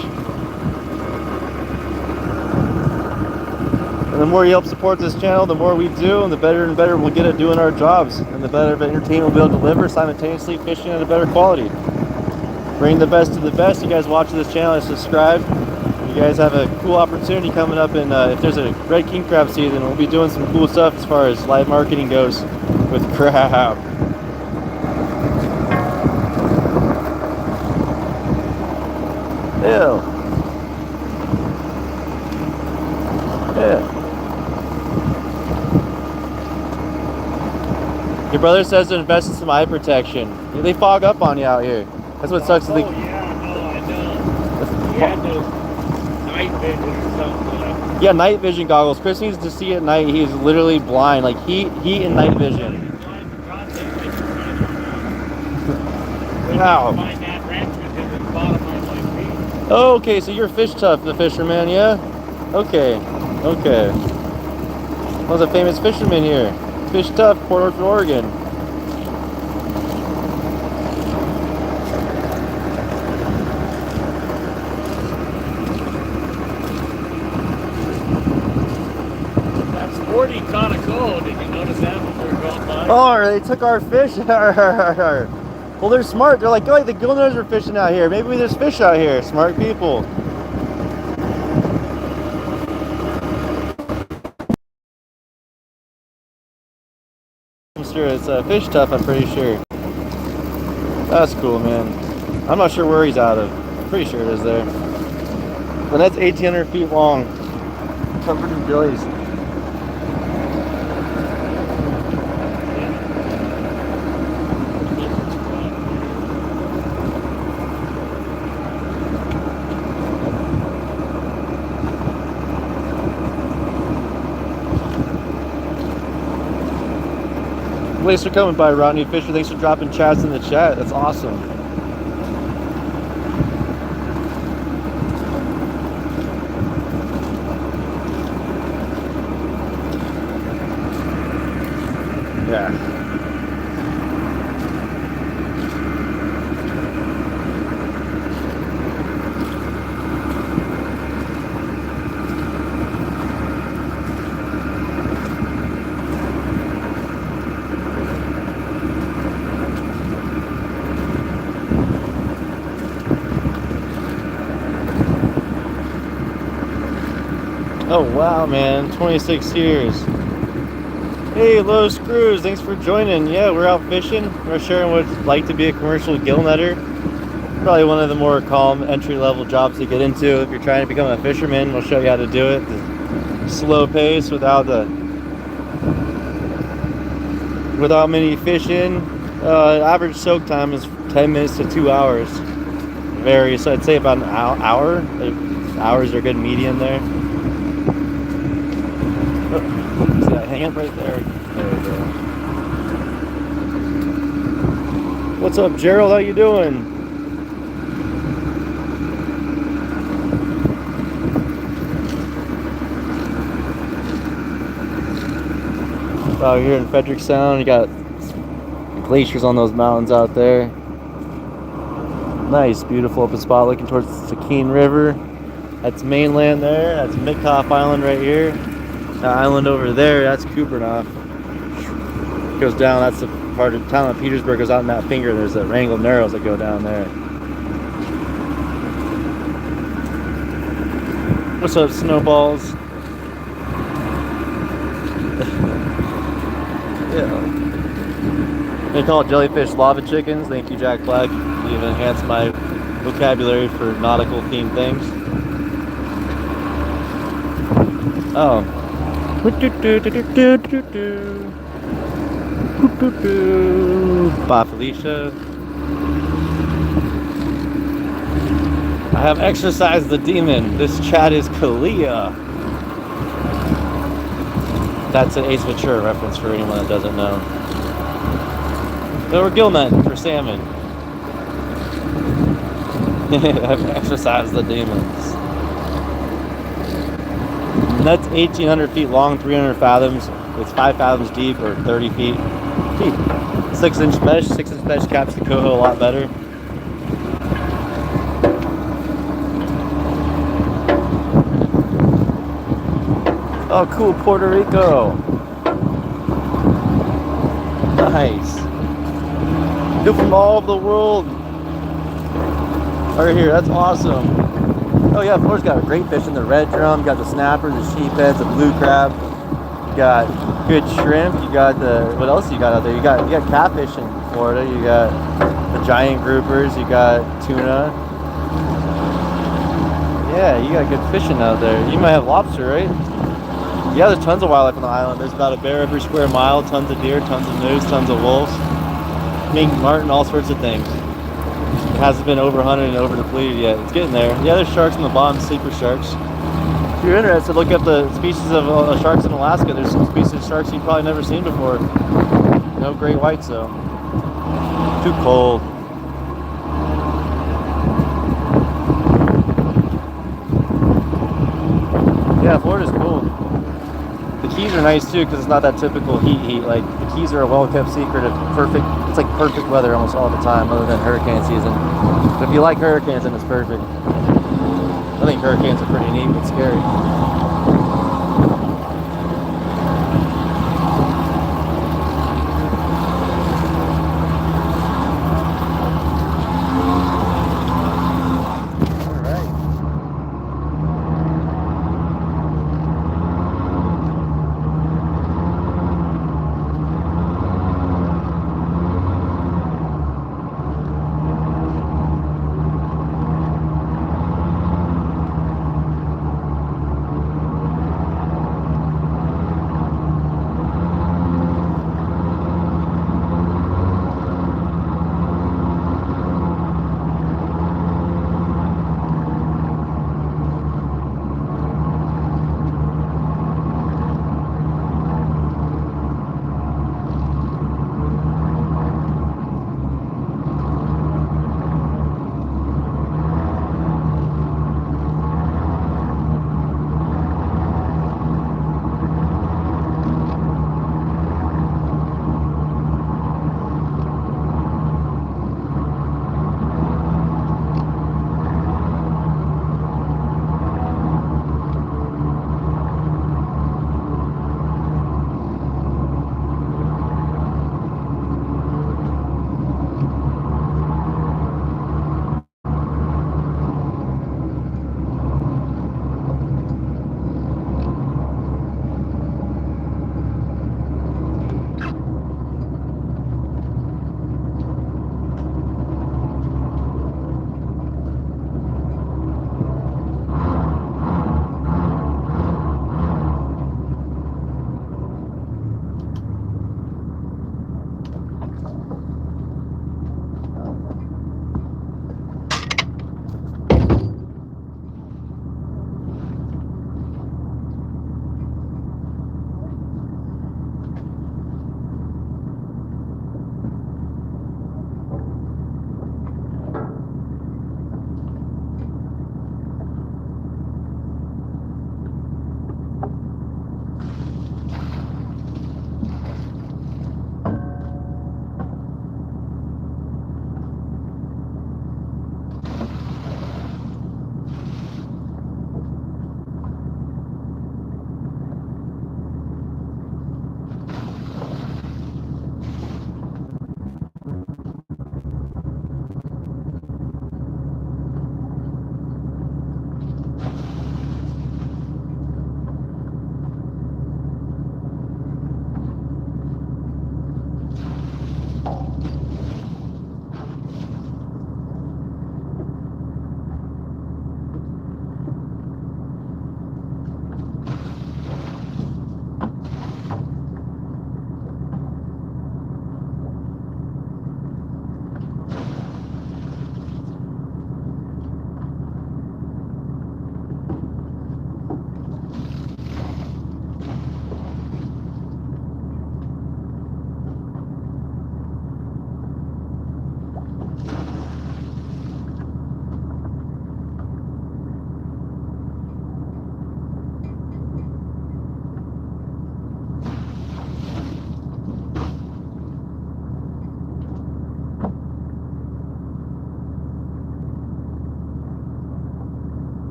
And the more you help support this channel, the more we do, and the better and better we'll get at doing our jobs. And the better of entertainment we'll be able to deliver, simultaneously fishing at a better quality. Bring the best to the best. You guys watching this channel and subscribe. You guys have a cool opportunity coming up, and if there's a red king crab season, we'll be doing some cool stuff as far as live marketing goes with crab. Ew. Yeah. Your brother says to invest in some eye protection. They fog up on you out here. That's what sucks. Oh, yeah, no, I know. He had those night vision or something. Yeah, night vision goggles. Chris needs to see at night. He's literally blind, like heat and night vision. Wow. Find that wrench because it's bottom of my feet. Oh, okay, so you're Fish Tough, the fisherman, yeah? Okay, okay. I was a famous fisherman here. Fish Tough, Port Orford, Oregon. That's 40 caught a coho. Did you notice that when we were going by? Oh, they took our fish. Well, they're smart. They're like, oh, the gillnetters are fishing out here. Maybe there's fish out here. Smart people. I'm sure it's Fish Tough, I'm pretty sure. That's cool, man. I'm not sure where he's out of. I'm pretty sure it is there. But that's 1,800 feet long. Covered in billies. Thanks for coming by, Rodney Fisher. Thanks for dropping chats in the chat. That's awesome. Yeah. Oh wow, man, 26 years. Hey, Low Screws, thanks for joining. Yeah, we're out fishing. We're sharing what it's like to be a commercial gill netter. Probably one of the more calm entry-level jobs to get into if you're trying to become a fisherman. We'll show you how to do it. The slow pace without many fish in. Average soak time is 10 minutes to 2 hours. Varies, so I'd say about an hour. Hours are good medium there. See that hand right there? There we go. What's up, Gerald? How you doing? Out here in Frederick Sound, you got glaciers on those mountains out there. Nice, beautiful open spot looking towards the Keene River. That's mainland there. That's Mitkoff Island right here. That island over there, that's Kupernoff. Goes down, that's the part of town of Petersburg, goes out in that finger. There's the Wrangell Narrows that go down there. What's up, Snowballs? Yeah. They call it jellyfish lava chickens. Thank you, Jack Black. You've enhanced my vocabulary for nautical themed things. Oh. Bye, Felicia. I have exorcised the demon. This chat is Kalia. That's an Ace Ventura reference for anyone that doesn't know. They were gill netting for salmon. I've exorcised the demons. And that's 1,800 feet long, 300 fathoms. It's 5 fathoms deep or 30 feet deep. 6-inch mesh. 6-inch mesh caps the coho a lot better. Oh, cool, Puerto Rico. Nice. You're from all over the world. Right here, that's awesome. Oh yeah, Florida's got great fish in the red drum. You got the snapper, the sheepheads, the blue crab. You got good shrimp. You got the, what else you got out there? You got catfish in Florida. You got the giant groupers. You got tuna. Yeah, you got good fishing out there. You might have lobster, right? Yeah, there's tons of wildlife on the island. There's about a bear every square mile, tons of deer, tons of moose, tons of wolves, mink, marten, all sorts of things. It hasn't been overhunted and over depleted yet. It's getting there. Yeah, there's sharks in the bottom, sleeper sharks. If you're interested, look up the species of sharks in Alaska. There's some species of sharks you've probably never seen before. No great whites though. Too cold. Yeah, Florida's cool. The Keys are nice too because it's not that typical heat. Like the Keys are a well-kept secret of perfect. It's like perfect weather almost all the time, other than hurricane season. But if you like hurricanes, then it's perfect. I think hurricanes are pretty neat but scary.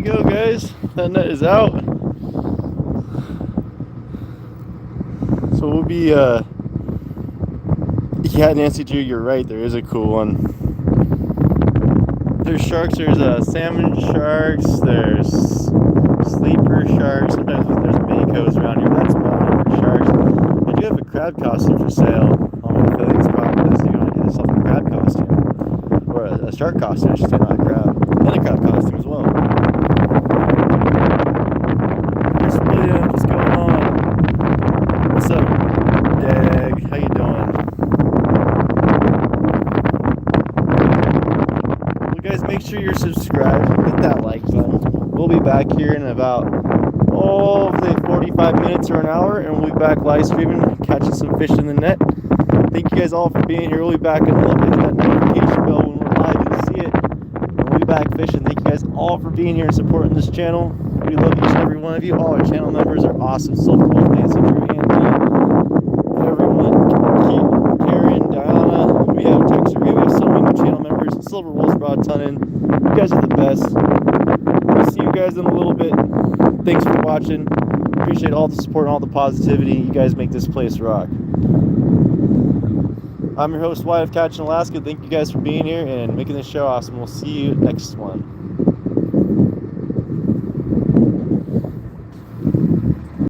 go, guys. That net is out. So we'll be, yeah, Nancy Drew, you're right. There is a cool one. There's sharks. There's salmon sharks. There's sleeper sharks. Sometimes there's makos around here. That's about it for sharks. I do have a crab costume for sale on my affiliates podcast. If you want to get yourself a crab costume, or a shark costume, I should say, not a crab, and a crab costume as well. Chris Williams, what's going on? What's up, Dag? How you doing? Well, guys, make sure you're subscribed. Hit that like button. We'll be back here in about, say 45 minutes or an hour, and we'll be back live streaming, catching some fish in the net. Thank you guys all for being here. We'll be back in a little bit. Hit that notification bell when we're live. You'll see it. And we'll be back fishing. Thank you guys all for being here and supporting this channel. We love each and every one of you. All our channel members are awesome. Silver Wolf, Nancy, Drew, Anthony, everyone, Karen, Diana. We have Texter. We have so many channel members. Silver Wolf's brought a ton in. You guys are the best. We'll see you guys in a little bit. Thanks for watching. Appreciate all the support and all the positivity. You guys make this place rock. I'm your host, Wyatt of Catch in Alaska. Thank you guys for being here and making this show awesome. We'll see you next one.